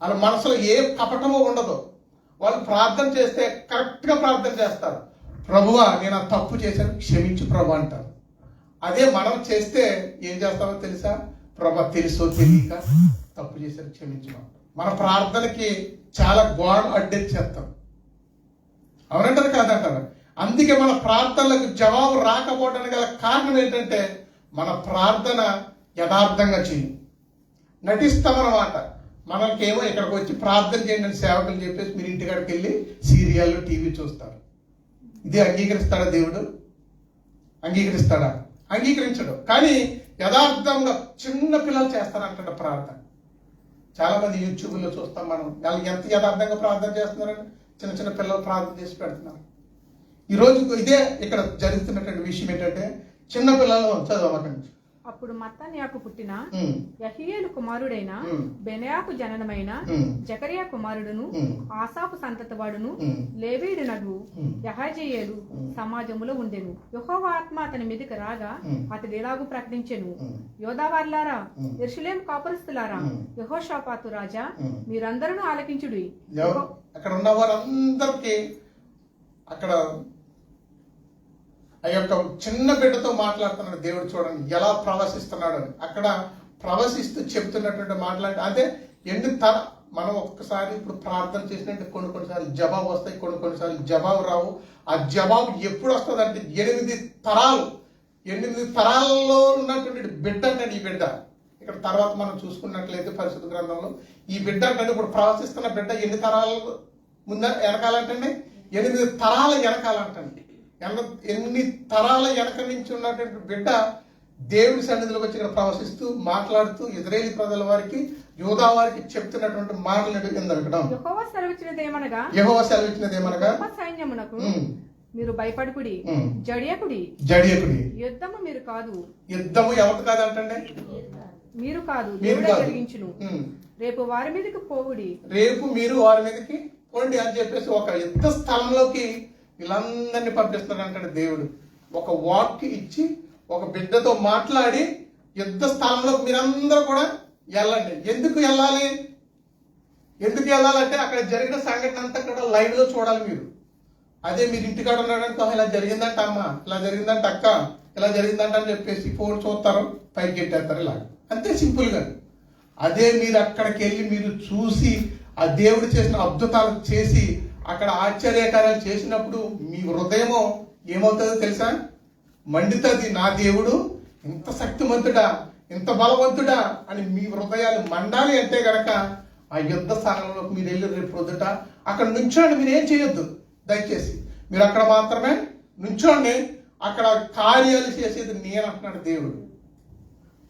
వాళ్ళ మనసులో ఏ కపటమో ఉండదు. వాళ్ళు ప్రార్థన చేస్తే కరెక్ట్ గా ప్రార్థన చేస్తారు. ప్రభువా నేను ఆ తప్పు చేశాను, క్షమించు ప్రభు అంటారు. అదే మనం చేస్తే ఏం చేస్తామో తెలుసా? ప్రభు తెలుసో తెలియక తప్పు చేశాను, క్షమించు. మన ప్రార్థనకి చాలా గోడ అడ్డెచ్చేస్తాం. అవునంటారు కాదంటారు. అందుకే మన ప్రార్థనలకు జవాబు రాకపోవడానికి గల కారణం ఏంటంటే మన ప్రార్థన యథార్థంగా చేయి. నటిస్తామన్నమాట. మనకేమో ఇక్కడికి వచ్చి ప్రార్థన చేయండి అని సేవకులు చెప్పేసి మీరు ఇంటికాడికి వెళ్ళి సీరియల్ టీవీ చూస్తారు. ఇది అంగీకరిస్తాడా దేవుడు? అంగీకరిస్తాడా? అంగీకరించడు. కానీ యథార్థంగా చిన్న పిల్లలు చేస్తారంట ప్రార్థన. చాలా మంది యూట్యూబ్లో చూస్తాం మనం, వాళ్ళు ఎంత యథార్థంగా ప్రార్థన చేస్తున్నారని చిన్న చిన్న పిల్లలు ప్రార్థన చేసి పెడుతున్నారు. ఈరోజు ఇదే ఇక్కడ జరుగుతున్నటువంటి విషయం ఏంటంటే చిన్న పిల్లలు చదవకండి. అప్పుడు మత్తన్యాకు పుట్టిన ఉమ్, యహీయేలు కుమారుడైన ఉమ్, బెనయాకు జననమైన ఉమ్, జకరియా కుమారుడును ఉమ్, ఆసాపు సంతతివాడును ఉమ్, లేవీయుడునగు ఉమ్, యహజయేలు సమాజములో ఉండెను. యెహోవా ఆత్మ అతని మీదకి రాగా అతడు ఇలాగు ప్రకటించెను, ఉమ్, యోధావార్లారా, యెరూషలేము కాపురస్తులారా, ఉమ్. యెహోషాపాతు రాజా, ఉమ్. మీరందరూ ఆలకించుడి. ఎవరు అక్కడ ఉన్న వారందరికీ అక్కడ ఆ యొక్క చిన్న బిడ్డతో మాట్లాడుతున్నాడు దేవుడు. చూడండి ఎలా ప్రవశిస్తున్నాడు అని. అక్కడ ప్రవశిస్తూ చెప్తున్నటువంటి మాట్లాడి అంటే మనం ఒక్కసారి ఇప్పుడు ప్రార్థన చేసినట్టు కొన్నిసార్లు జవాబు వస్తాయి, కొన్నిసార్లు జవాబు రావు. ఆ జవాబు ఎప్పుడు వస్తుంది అంటే 8 తరాల్లో ఉన్నటువంటి బిడ్డ అంటే ఈ బిడ్డ. ఇక్కడ తర్వాత మనం చూసుకున్నట్లయితే పరిశుద్ధ గ్రంథంలో ఈ బిడ్డ అంటే ఇప్పుడు ప్రవశిస్తున్న బిడ్డ ఎన్ని తరాలు వెనకాలంటండి? 8 తరాల వెనకాలంటండి. 8 తరాల వెనక నుంచి ఉన్నటువంటి బిడ్డ దేవుడి సన్నిధిలోకి వచ్చి ఇక్కడ ప్రవశిస్తూ మాట్లాడుతూ ఇశ్రాయేలు ప్రజల వారికి, యూదా వారికి చెప్తున్నటువంటి మాటలు ఇక్కడ యెహోవా సెలవిచ్చినదేమనగా, యెహోవా సెలవిచ్చినదేమనగా గొప్ప సైన్యమునకు మీరు భయపడుకుడి, జడియకుడి. యుద్ధము మీరు కాదు. యుద్ధము ఎవరు కాదంటే మీరు కాదు, దేవుడే జరిగించును. రేపు వారి మీదకి పోవుడి. రేపు మీరు వారి మీదకి పోండి అని చెప్పేసి ఒక యుద్ధ స్థలంలోకి వీళ్ళందరినీ పంపిస్తున్నాడు దేవుడు. ఒక వాక్ ఇచ్చి ఒక బిడ్డతో మాట్లాడి యుద్ధ స్థలంలోకి మీరందరూ కూడా వెళ్ళండి. ఎందుకు వెళ్ళాలంటే అక్కడ జరిగిన సంఘటన అంతా కూడా లైవ్ లో చూడాలి మీరు. అదే మీరు ఇంటికాడ ఉన్నాడంటే ఇలా జరిగిందంట అమ్మ, ఇలా జరిగిందంట అక్క, ఇలా జరిగిందంట అని చెప్పేసి ఫోన్ చూస్తారు, పైకి ఎట్టేస్తారు, ఇలా అంతే సింపుల్ గా. అదే మీరు అక్కడికి వెళ్ళి మీరు చూసి ఆ దేవుడు చేసిన అద్భుతాలు చేసి అక్కడ ఆశ్చర్యకార్యాలు చేసినప్పుడు మీ హృదయమో ఏమవుతుందో తెలుసా? మండుతుంది. నా దేవుడు ఇంత శక్తిమంతుడా, ఇంత బలవంతుడా అని మీ హృదయాలు మండాలి అంటే గనక ఆ యుద్ధ స్థానంలోకి మీరు వెళ్ళి రేపు పొద్దుట అక్కడ నుంచోండి. మీరు ఏం చేయొద్దు దయచేసి, మీరు అక్కడ మాత్రమే నుంచోండి. అక్కడ కార్యాలు చేసేది నేను అంటున్నాడు దేవుడు.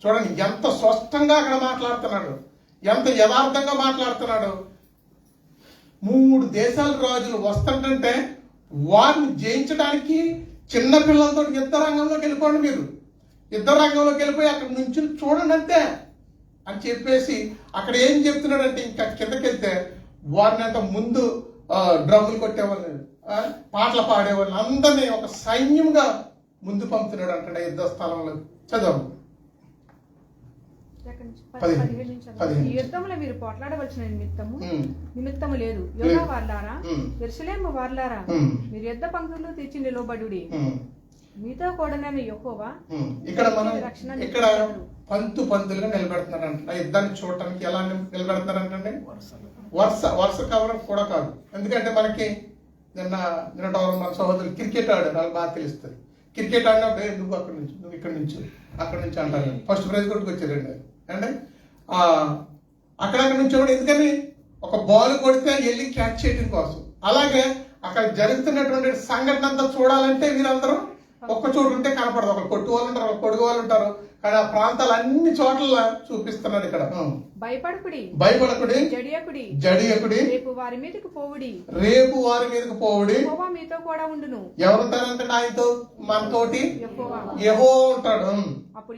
చూడండి ఎంత స్పష్టంగా అక్కడ మాట్లాడుతున్నాడు, ఎంత యథార్థంగా మాట్లాడుతున్నాడు. 3 దేశాల రాజులు వస్తుంటే వారిని జయించడానికి చిన్న పిల్లలతో యుద్ధ రంగంలోకి వెళ్ళిపోండి. మీరు యుద్ధ రంగంలోకి వెళ్ళిపోయి అక్కడ నుంచి చూడండి అంతే అని చెప్పేసి అక్కడ ఏం చెప్తున్నాడంటే ఇంకా కిందకి వెళ్తే వారిని అంత ముందు డ్రమ్ములు కొట్టేవాళ్ళు, పాటలు పాడేవాళ్ళు అందరినీ ఒక సైన్యంగా ముందు పంపుతున్నాడు అంటే యుద్ధ స్థలంలో. చదవండి. ఈ యుద్ధంలో మీరు పోట్లాడవలసిన నిమిత్తము లేదు. యోధా వార్లారా, యెరూషలేము వార్లారా, మీరు యుద్ధ పంక్తులు తీర్చి నిలబడుడి. మీతో కూడానే యెహోవా ఇక్కడ పంతులుగా నిలబెడుతున్నారంట. యుద్ధాన్ని చూడటానికి ఎలా నిలబెడుతున్నారంటే వరుస కవర్ కూడా కాదు. ఎందుకంటే మనకి నిన్న మన సహోదరులు క్రికెట్ ఆడారు, వాళ్ళకి బాగా తెలుస్తుంది. క్రికెట్ ఆడినప్పుడు నువ్వు అక్కడి నుంచి, నువ్వు ఇక్కడ నుంచి అంటారు. ఫస్ట్ ప్రైజ్ కొట్టుకు వచ్చారండి అంటే అక్కడక్కడ నుంచి కూడా. ఎందుకని ఒక బాల్ కొడితే వెళ్ళి క్యాచ్ చేయడం కోసం. అలాగే అక్కడ జరుగుతున్నటువంటి సంఘటన అంతా చూడాలంటే వీరందరూ ఒక్క చోటు ఉంటే కనపడదు. ఒకరు కొట్టు వాళ్ళు ఉంటారు, ఒకరు పొడుగు వాళ్ళు ఉంటారు. కానీ ఆ ప్రాంతాలు అన్ని చోట్ల చూపిస్తున్నాడు ఇక్కడ. భయపడకుడి, జడియకుడి, రేపు వారి మీదకి పోవుడి. యెహోవా మీతో కూడా ఉండును. ఎవరుంటారంటే ఆయనతో, మనతోటి యెహోవా ఉంటాడు. అప్పుడు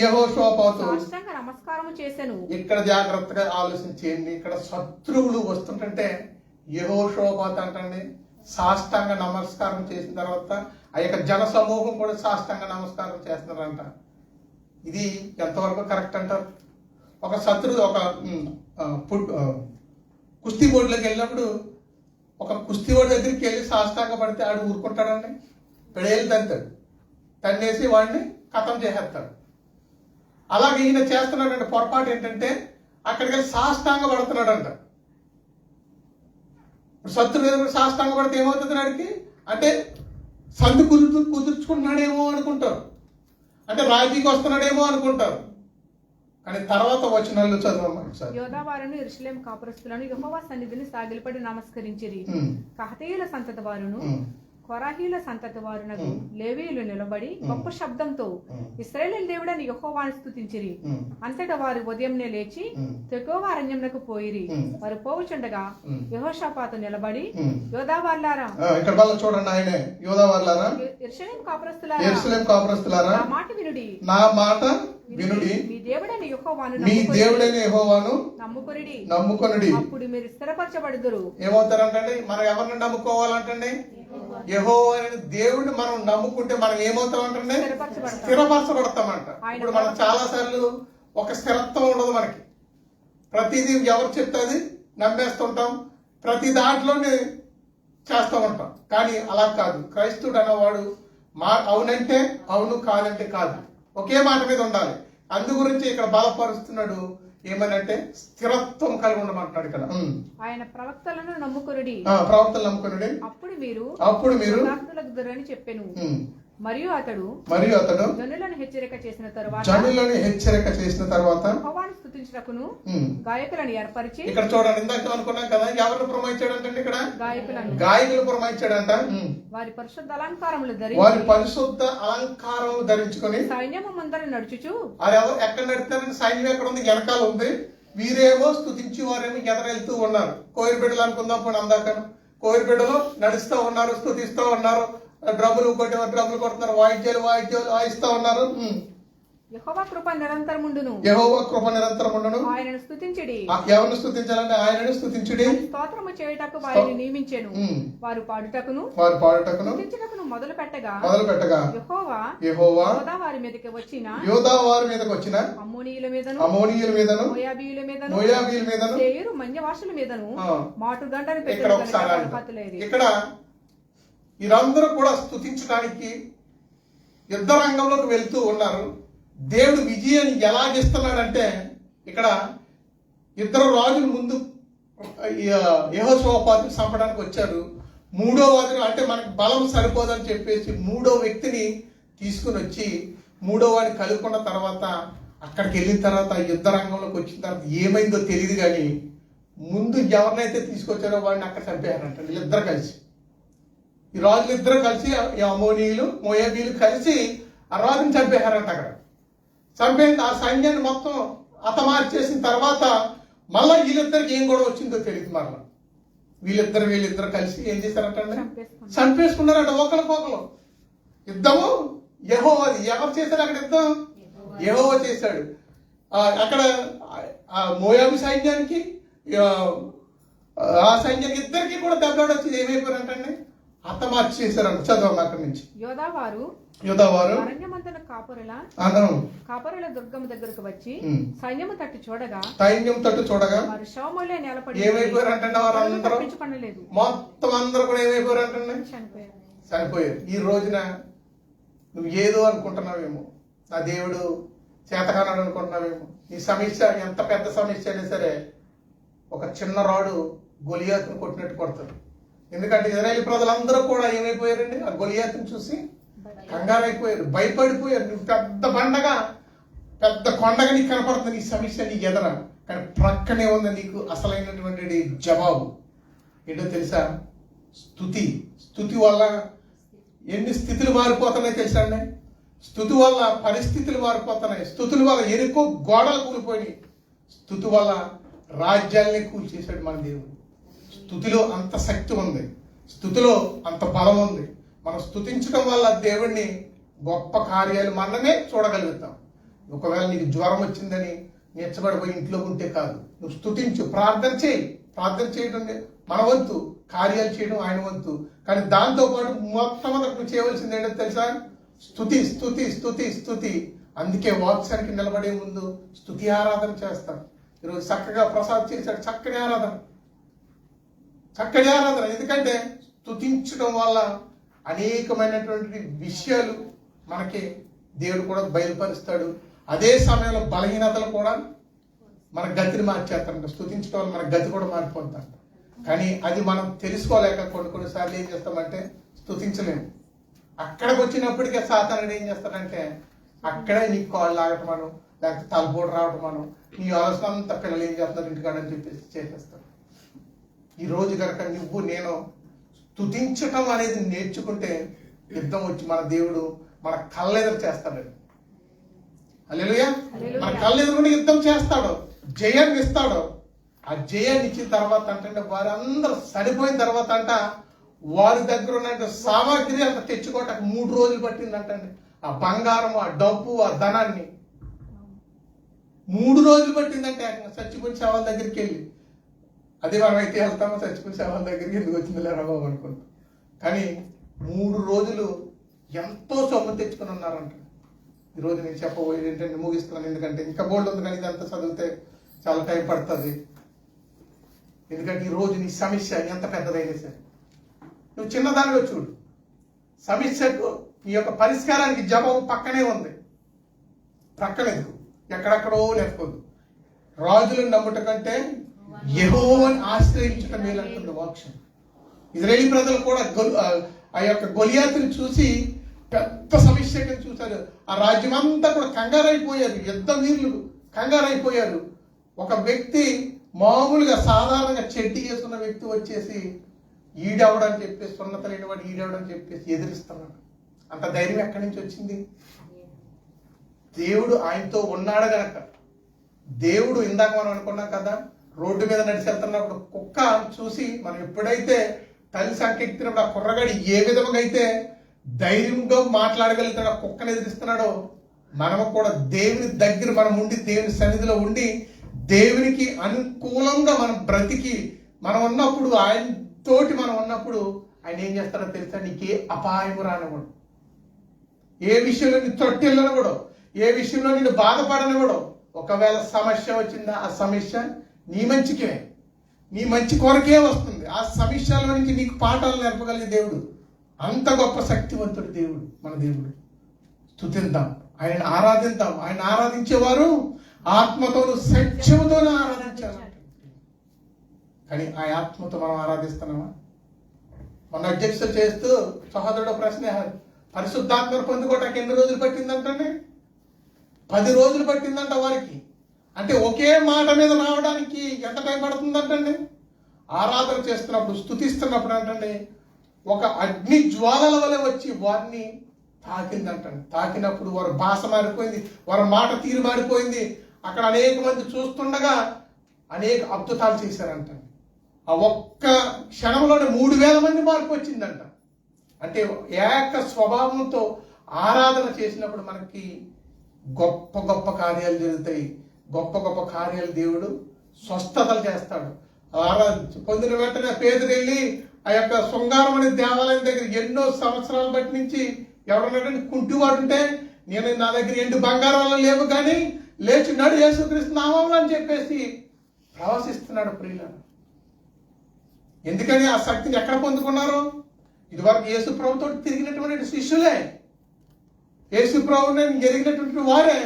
యెహోషాపాతు సాష్టాంగ నమస్కారము చేసెను. ఇక్కడ జాగ్రత్తగా ఆలోచించేయండి. ఇక్కడ శత్రువులు వస్తుంటే యెహోషాపాతు అంటండి సాష్టాంగ నమస్కారం చేసిన తర్వాత ఆ యొక్క జన సమూహం కూడా సాష్టాంగ నమస్కారం చేస్తున్నారంట. ఇది ఎంతవరకు కరెక్ట్ అంటారు? ఒక శత్రువు ఒక కుస్తీ బోర్డులోకి వెళ్ళినప్పుడు ఒక కుస్తీ బోర్డు దగ్గరికి వెళ్ళి సాష్టాంగ పడితే ఆడు ఊరుకుంటాడండి, పెడేళ్ళు తంతాడు, తన్నేసి వాడిని ఖతం చేసేస్తాడు. అలాగే ఈయన చేస్తున్నాడంటే పొరపాటు ఏంటంటే అక్కడికి వెళ్ళి సాష్టాంగ పడుతున్నాడంట. శత్రువు దగ్గర సాష్టాంగ పడితే ఏమవుతుంది వాడికి అంటే సంధి కుదుర్చుకుంటున్నాడేమో అనుకుంటారు, అంటే రాజీకి వస్తున్నాడేమో అనుకుంటారు. కానీ తర్వాత వచనాలు చదవమ్మా. యోధావారును యెరూషలేము కాపురస్తులను యెహోవా సన్నిధిని సాగిలపడి నమస్కరించిరి. కహతీయుల సంతతి వారును కొరాహీల సంతతి వారునకు లేవీయులు నిలబడి గొప్ప శబ్దంతో ఇశ్రాయేలు దేవుడని యెహోవాను స్తుతించిరి. అంతటా వారు ఉదయంనే లేచి తెకోవ అరణ్యమునకు పోయిరి. వారు పోవుచుండగా యెహోషాపాతు నిలబడి యోధా వార్లారా, ఇక్కడ బాగా చూడండి, ఆయనే యోధా వార్లారా, యెరూషలేము కాపురస్తులారా, యెరూషలేము కాపురస్తులారా, నా మాట వినుడి, నా మాట వినుడి, మీ దేవుడైన యెహోవాను నమ్ముకొనుడి, అప్పుడు మీరు స్థిరపరచబడుదురు. ఏమవుతారంటండి? మనం ఎవరిని నమ్ముకోవాలంటండి? యెహోవా దేవుడిని మనం నమ్ముకుంటే మనం ఏమవుతామంటండి? స్థిరపరచబడతామంట. ఇప్పుడు మనం చాలా సార్లు ఒక స్థిరత్వం ఉండదు మనకి. ప్రతిదీ ఎవరు చెప్తే అది నమ్మేస్తుంటాం, ప్రతి దాంట్లోనే చేస్తూ ఉంటాం. కానీ అలా కాదు. క్రైస్తవుడు అనేవాడు అవునంటే అవును, కాదంటే కాదు, ఒకే మాట మీద ఉండాలి. అందు గురించి ఇక్కడ బలపరుస్తున్నాడు. ఏమనంటే స్థిరత్వం కలిగి ఉండమంటున్నాడు ఇక్కడ. ఆయన ప్రవక్తలను నమ్ముకొనుడి, అప్పుడు మీరు అని చెప్పాను. మరియు అతడు జనులను హెచ్చరిక చేసిన తరువాత యెహోవాను స్తుతించుటకును గాయకులను ఏర్పరిచి, ఇక్కడ చూడండి, ఇందాక అనుకున్నాం కదా, ఎవరిని పురమాయించాడంటే ఇక్కడ గాయకులు పురమాయించాడంట. వారి పరిశుద్ధ అలంకారములు ధరించుకొని సైన్యము ముందర నడుచుచు, అది ఎక్కడ నడుతున్నారంటే సైన్యం ఎక్కడ ఉంది? వెనకాల ఉంది. వీరేమో స్తుతించి వారేమో ఎదరెళ్తూ ఉన్నారు. కోయిరబిడ్డలు అనుకుందాం. పోనీ అందాక కోయిరబిడ్డలు నడుస్తూ ఉన్నారు, స్తుతిస్తూ ఉన్నారు, డ్రమ్ములు కొడుతున్నారు, వాయిద్యాలు వాయిస్తూ ఉన్నారు. యెహోవా కృప నిరంతరముండును, ఆయనను స్తుతించుడి. ఎవరిని స్తుతించాలంటే ఆయనను స్తుతించుడి. స్తోత్రము చేయుటకు వారిని నియమించెను. వారు పాడుటకును స్తుతించుటకును మొదలు పెట్టగా యెహోవా యోధా వారి మీదకి వచ్చిన అమ్మోనీయుల మీదను మోయాబీయుల మీదను సేయీరు మన్యవాసుల మీదను మాటుగంటను పెట్టలేదు. ఇక్కడ వీరందరూ కూడా స్తుతించడానికి యుద్ధ రంగంలోకి వెళ్తూ ఉన్నారు. దేవుడు విజయాన్ని ఎలాగిస్తున్నాడంటే, ఇక్కడ ఇద్దరు రాజులు ముందు యెహోషాపాతుని చంపడానికి వచ్చారు. మూడో వాడిని, అంటే మనకి బలం సరిపోదని చెప్పేసి మూడో వ్యక్తిని తీసుకుని వచ్చి మూడో వాడిని కలుపుకున్న తర్వాత అక్కడికి వెళ్ళిన తర్వాత యుద్ధ రంగంలోకి వచ్చిన తర్వాత ఏమైందో తెలియదు, కానీ ముందు ఎవరినైతే తీసుకొచ్చారో వాడిని అక్కడ చంపేయారంట. వీళ్ళిద్దరు కలిసి, ఈ రాజులు ఇద్దరు కలిసి, అమోనీయులు మోయాబీలు కలిసి ఆ రాజుని చంపేశారంట. అక్కడ చంపేసి ఆ సైన్యాన్ని మొత్తం హతమార్చేసిన తర్వాత మళ్ళా వీళ్ళిద్దరికి ఏం గొడవ వచ్చిందో తెలియదు. మళ్ళా వీళ్ళిద్దరు కలిసి ఏం చేశారంటే చంపేసుకున్నారంట ఒకరికొకరు. యుద్ధము యెహోవాది. ఎవరు చేశారు అక్కడ యుద్ధం? యెహోవా చేశాడు. అక్కడ మోయాబు సైన్యానికి ఆ సైన్యానికి ఇద్దరికి కూడా దెబ్బలాడు వచ్చి ఏమైపోయారంటే హతమార్చి చేశారంట. చదవండి అక్కడి నుంచి. యోధావారు కాపురుల దుర్గము దగ్గరకు వచ్చి సైన్యము తట్టు చూడగా వారు శవములే నిలబడి ఏమైపోయారంటే వారందరూ మొత్తం అందరూ కూడా ఏమైపోయారంటే చనిపోయారు. ఈ రోజున నువ్వు ఏదో అనుకుంటున్నావేమో, నా దేవుడు చేతకానాడు అనుకుంటున్నావేమో. నీ సమస్య ఎంత పెద్ద సమస్య అయినా సరే ఒక చిన్న రాడు గొలియాతును కొట్టినట్టు కొడతాడు. ఎందుకంటే ఇజ్రాయేల్ ప్రజలందరూ కూడా ఏమైపోయారండి? ఆ గొలియాతుని చూసి కంగారైపోయారు, భయపడిపోయారు. నువ్వు పెద్ద బండగా, పెద్ద కొండగా నీకు కనపడుతుంది నీ సమస్య నీకు ఎదర, కానీ ప్రక్కనే ఉంది నీకు అసలైనటువంటి జవాబు. ఏంటో తెలుసా? స్తుతి వల్ల ఎన్ని స్థితులు మారిపోతున్నాయి తెలుసా అండి? స్తుతి వల్ల పరిస్థితులు మారిపోతున్నాయి. స్తుతుల వల్ల ఎరుకో గోడలు కూలిపోయినాయి. స్తుతి వల్ల రాజ్యాల్ని కూల్చేశాడు మన దేవుడు. స్తుతిలో అంత శక్తి ఉంది, స్తుతిలో అంత బలం ఉంది. మనం స్తుతించడం వల్ల దేవుడిని గొప్ప కార్యాలు మనమే చూడగలుగుతాం. ఒకవేళ నీకు జ్వరం వచ్చిందని నెచ్చబడిపోయి ఇంట్లో ఉంటే కాదు, నువ్వు స్తుతించు, ప్రార్థన చేయి. ప్రార్థన చేయడం మన వంతు, కార్యాలు చేయడం ఆయన వంతు. కానీ దాంతోపాటు మొట్టమొదటి నువ్వు చేయవలసింది ఏంటో తెలుసా? స్తుతి. అందుకే వాక్సానికి నిలబడే ముందు స్తుతి ఆరాధన చేస్తాం. ఈరోజు చక్కగా ప్రసాద్ చేశాడు, చక్కని ఆరాధన. ఎందుకంటే స్తుతించడం వల్ల అనేకమైనటువంటి విషయాలు మనకి దేవుడు కూడా బయలుపరుస్తాడు. అదే సమయంలో బలహీనతలు కూడా మన గతిని మార్చేస్తారంట. స్తుతించడం వల్ల మన గతి కూడా మారిపోతారంట. కానీ అది మనం తెలుసుకోలేక కొన్నిసార్లు ఏం చేస్తామంటే స్తుతించలేము. అక్కడికి వచ్చినప్పటికే సాతానుడు ఏం చేస్తాడంటే అక్కడే నీకు కాళ్ళు లాగటమను, లేకపోతే తలపోటు రావటమను, నీ ఆలోచన అంతా పిల్లలు ఏం చేస్తున్నారు ఇంటికాడని చెప్పేసి చేసేస్తాడు. ఈ రోజు కనుక నువ్వు నేను స్తుతించటం అనేది నేర్చుకుంటే యుద్ధం వచ్చి మన దేవుడు మన కళ్ళెదురు చేస్తాడు. హల్లెలూయా. మన కళ్ళెదురుని యుద్ధం చేస్తాడు, జయాన్ని ఇస్తాడు. ఆ జయాన్ని ఇచ్చిన తర్వాత అంటే వారందరూ చనిపోయిన తర్వాత అంట వారి దగ్గర ఉన్న సామాగ్రి అంత తెచ్చుకోవటానికి 3 రోజులు పట్టిందంటండి. ఆ బంగారం, ఆ డబ్బు, ఆ ధనాన్ని 3 రోజులు పట్టిందంటే చచ్చిపోయిన శవాల దగ్గరికి వెళ్ళి. అదే మనం అయితే వెళ్తామో చచ్చిపోయిన శవాల దగ్గరికి ఎందుకు వచ్చింది లేరా బాబు అనుకుంటాం. కానీ 3 రోజులు ఎంతో సొమ్ము తెచ్చుకొని ఉన్నారంట. ఈరోజు నేను చెప్పబోయేది ఏంటంటే ముగిస్తున్నాను, ఎందుకంటే ఇంకా బోల్డ్ ఉంది కానీ ఇదంతా చదివితే చాలా టైం పడుతుంది. ఎందుకంటే ఈరోజు నీ సమస్య ఎంత పెద్దదైనా సరే నువ్వు చిన్నదానిలో చూడు. సమస్యకు నీ యొక్క పరిష్కారానికి జవాబు పక్కనే ఉంది. ప్రక్కనెందుకు, ఎక్కడెక్కడో లేకపోదు. రాజులను నమ్ముట కంటే యెహోవాను ఆశ్రయించడం మేలంటుంది వాక్యం. ఇజ్రాయేలీ ప్రజలు కూడా ఆ యొక్క గొలియాతుని చూసి పెద్ద సమస్యగా చూశారు. ఆ రాజ్యం అంతా కూడా కంగారైపోయారు, యుద్ధ వీరులు కంగారైపోయారు. ఒక వ్యక్తి మామూలుగా సాధారణంగా చెడ్డి చేసుకున్న వ్యక్తి వచ్చేసి ఈడెవడని చెప్పేసి, సున్నత లేని వాడు ఈడెవడని చెప్పేసి ఎదిరిస్తున్నాడు. అంత ధైర్యం ఎక్కడి నుంచి వచ్చింది? దేవుడు ఆయనతో ఉన్నాడు గనక. దేవుడు ఇందాక మనం అనుకున్నాం కదా, రోడ్డు మీద నడిచి వెళ్తున్నప్పుడు కుక్క చూసి మనం ఎప్పుడైతే తల్లి సంకెక్కినప్పుడు ఆ కుర్రగాడి ఏ విధంగా అయితే ధైర్యంగా మాట్లాడగలుగుతాడు, ఆ కుక్కను ఎదిరిస్తున్నాడో మనము కూడా దేవుని దగ్గర మనం ఉండి, దేవుని సన్నిధిలో ఉండి, దేవునికి అనుకూలంగా మనం బ్రతికి మనం ఉన్నప్పుడు, ఆయన తోటి మనం ఉన్నప్పుడు ఆయన ఏం చేస్తాడో తెలుసా? నీకే అపాయము రానివ్వడు, ఏ విషయంలో నీ తొట్టిల్లనివ్వడు, ఏ విషయంలో నిన్ను బాధపడనివ్వడు. ఒకవేళ సమస్య వచ్చిందా, ఆ సమస్య నీ మంచికే, నీ మంచి కొరకే వస్తుంది. ఆ సమస్యల నుంచి నీకు పాఠాలు నేర్పగలిగే దేవుడు. అంత గొప్ప శక్తివంతుడు దేవుడు, మన దేవుడు. స్తుతిద్దాం, ఆయన ఆరాధిద్దాం. ఆయన ఆరాధించేవారు ఆత్మతోను సత్యముతోనే ఆరాధించాలి. కానీ ఆ ఆత్మతో మనం ఆరాధిస్తున్నామా? మన అధ్యక్షత చేస్తూ సహోదరుడు ప్రశ్న, పరిశుద్ధాత్మను పొందుకోవటానికి ఎన్ని రోజులు పట్టిందంటే? 10 రోజులు పట్టిందంట వారికి. అంటే ఒకే మాట మీద రావడానికి ఎంత టైం పడుతుందంటండి? ఆరాధన చేస్తున్నప్పుడు, స్తుతిస్తున్నప్పుడు అంటండి ఒక అగ్ని జ్వాలల వలె వచ్చి వారిని తాకిందంటండి. తాకినప్పుడు వారి భాష మారిపోయింది, వారి మాట తీరు మారిపోయింది. అక్కడ అనేక మంది చూస్తుండగా అనేక అద్భుతాలు చేశారంట. ఆ ఒక్క క్షణంలోనే 3000 మంది మార్పు వచ్చిందంట. అంటే ఏక స్వభావంతో ఆరాధన చేసినప్పుడు మనకి గొప్ప గొప్ప కార్యాలు జరుగుతాయి. గొప్ప గొప్ప కార్యాలు దేవుడు స్వస్థతలు చేస్తాడు. పొందిన వెంటనే పేదలు వెళ్ళి ఆ యొక్క శృంగారం అనే దేవాలయం దగ్గర ఎన్నో సంవత్సరాల బట్టి నుంచి ఎవడన్నాడంటే కుంటివాడు ఉంటే, నేను నా దగ్గర ఎండు బంగారాలు లేవు కానీ లేచి నడు యేసుక్రీస్తు నామములో అని చెప్పేసి ప్రవశిస్తున్నాడు. ప్రియులారా, ఎందుకని ఆ శక్తిని ఎక్కడ పొందుకున్నారు? ఇదివరకు యేసు ప్రభుతో తిరిగినటువంటి శిష్యులే, యేసు ప్రభుని ఎరిగినటువంటి వారే.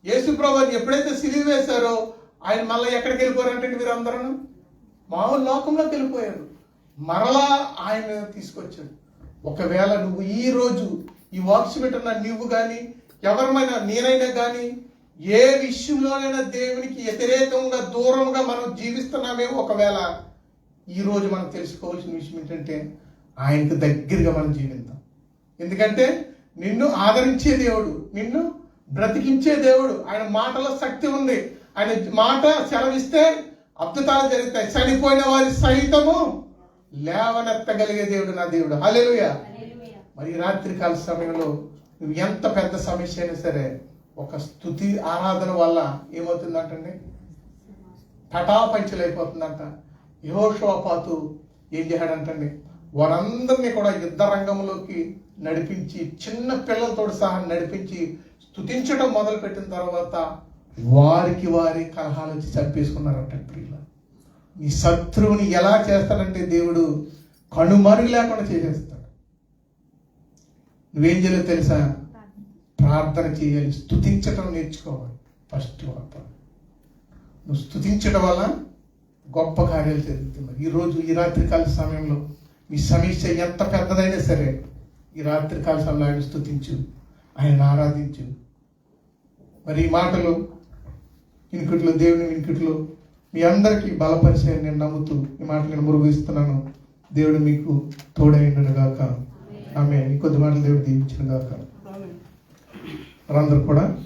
యేసు ప్రభుని ఎప్పుడైతే సిలువ వేశారో ఆయన మళ్ళీ ఎక్కడికి వెళ్ళిపోయారంటే వీరందరూ మామూలు లోకంలోకి వెళ్ళిపోయారు. మరలా ఆయన తీసుకొచ్చాడు. ఒకవేళ నువ్వు ఈ రోజు ఈ వాక్స్ పెట్టిన నువ్వు కానీ ఎవరమైనా, నేనైనా కానీ ఏ విషయంలోనైనా దేవునికి వ్యతిరేకంగా దూరంగా మనం జీవిస్తున్నామేమో, ఒకవేళ ఈ రోజు మనం తెలుసుకోవాల్సిన విషయం ఏంటంటే ఆయనకు దగ్గరగా మనం జీవిద్దాం. ఎందుకంటే నిన్ను ఆదరించే దేవుడు, నిన్ను బ్రతికించే దేవుడు. ఆయన మాటలో శక్తి ఉంది. ఆయన మాట సెలవిస్తే అద్భుతాలు జరుగుతాయి. చనిపోయిన వారి సహితము లేవనెత్తగలిగే దేవుడు నా దేవుడు. హల్లెలూయా. మరి రాత్రికాల సమయంలో నువ్వు ఎంత పెద్ద సమస్య అయినా సరే ఒక స్తుతి ఆరాధన వల్ల ఏమవుతుందంటే పటాపంచలైపోతుందంట. యెహోషువపాతు ఏం చేశాడంటండి, వారందరినీ కూడా యుద్ధ రంగంలోకి నడిపించి, చిన్న పిల్లలతో సహా నడిపించి స్తుతించడం మొదలు పెట్టిన తర్వాత వారికి కలహాలు వచ్చి చంపేసుకున్నారంట. ప్రియుల, నీ శత్రువుని ఎలా చేస్తాడంటే దేవుడు కనుమరుగు లేకుండా చేసేస్తాడు. నువ్వేం చేయాలో తెలుసా? ప్రార్థన చేయాలి, స్తుతించటం నేర్చుకోవాలి. ఫస్ట్ నువ్వు స్తుతించడం వల్ల గొప్ప కార్యాలు జరుగుతుంది. ఈరోజు ఈ రాత్రికాల సమయంలో మీ సమస్య ఎంత పెద్దదైనా సరే ఈ రాత్రికాల సమయంలో ఆయన స్తుతించు, ఆయన ఆరాధించు. మరి ఈ మాటలు వినికిట్లో, దేవుని వినికిట్లో మీ అందరికీ బలపరిచే నేను నమ్ముతూ ఈ మాటలు నేను మురుగుస్తున్నాను. దేవుడు మీకు తోడైండును గాక. ఆమె కొద్ది మాటలు దేవుడు దీవించును గాక. అందరూ కూడా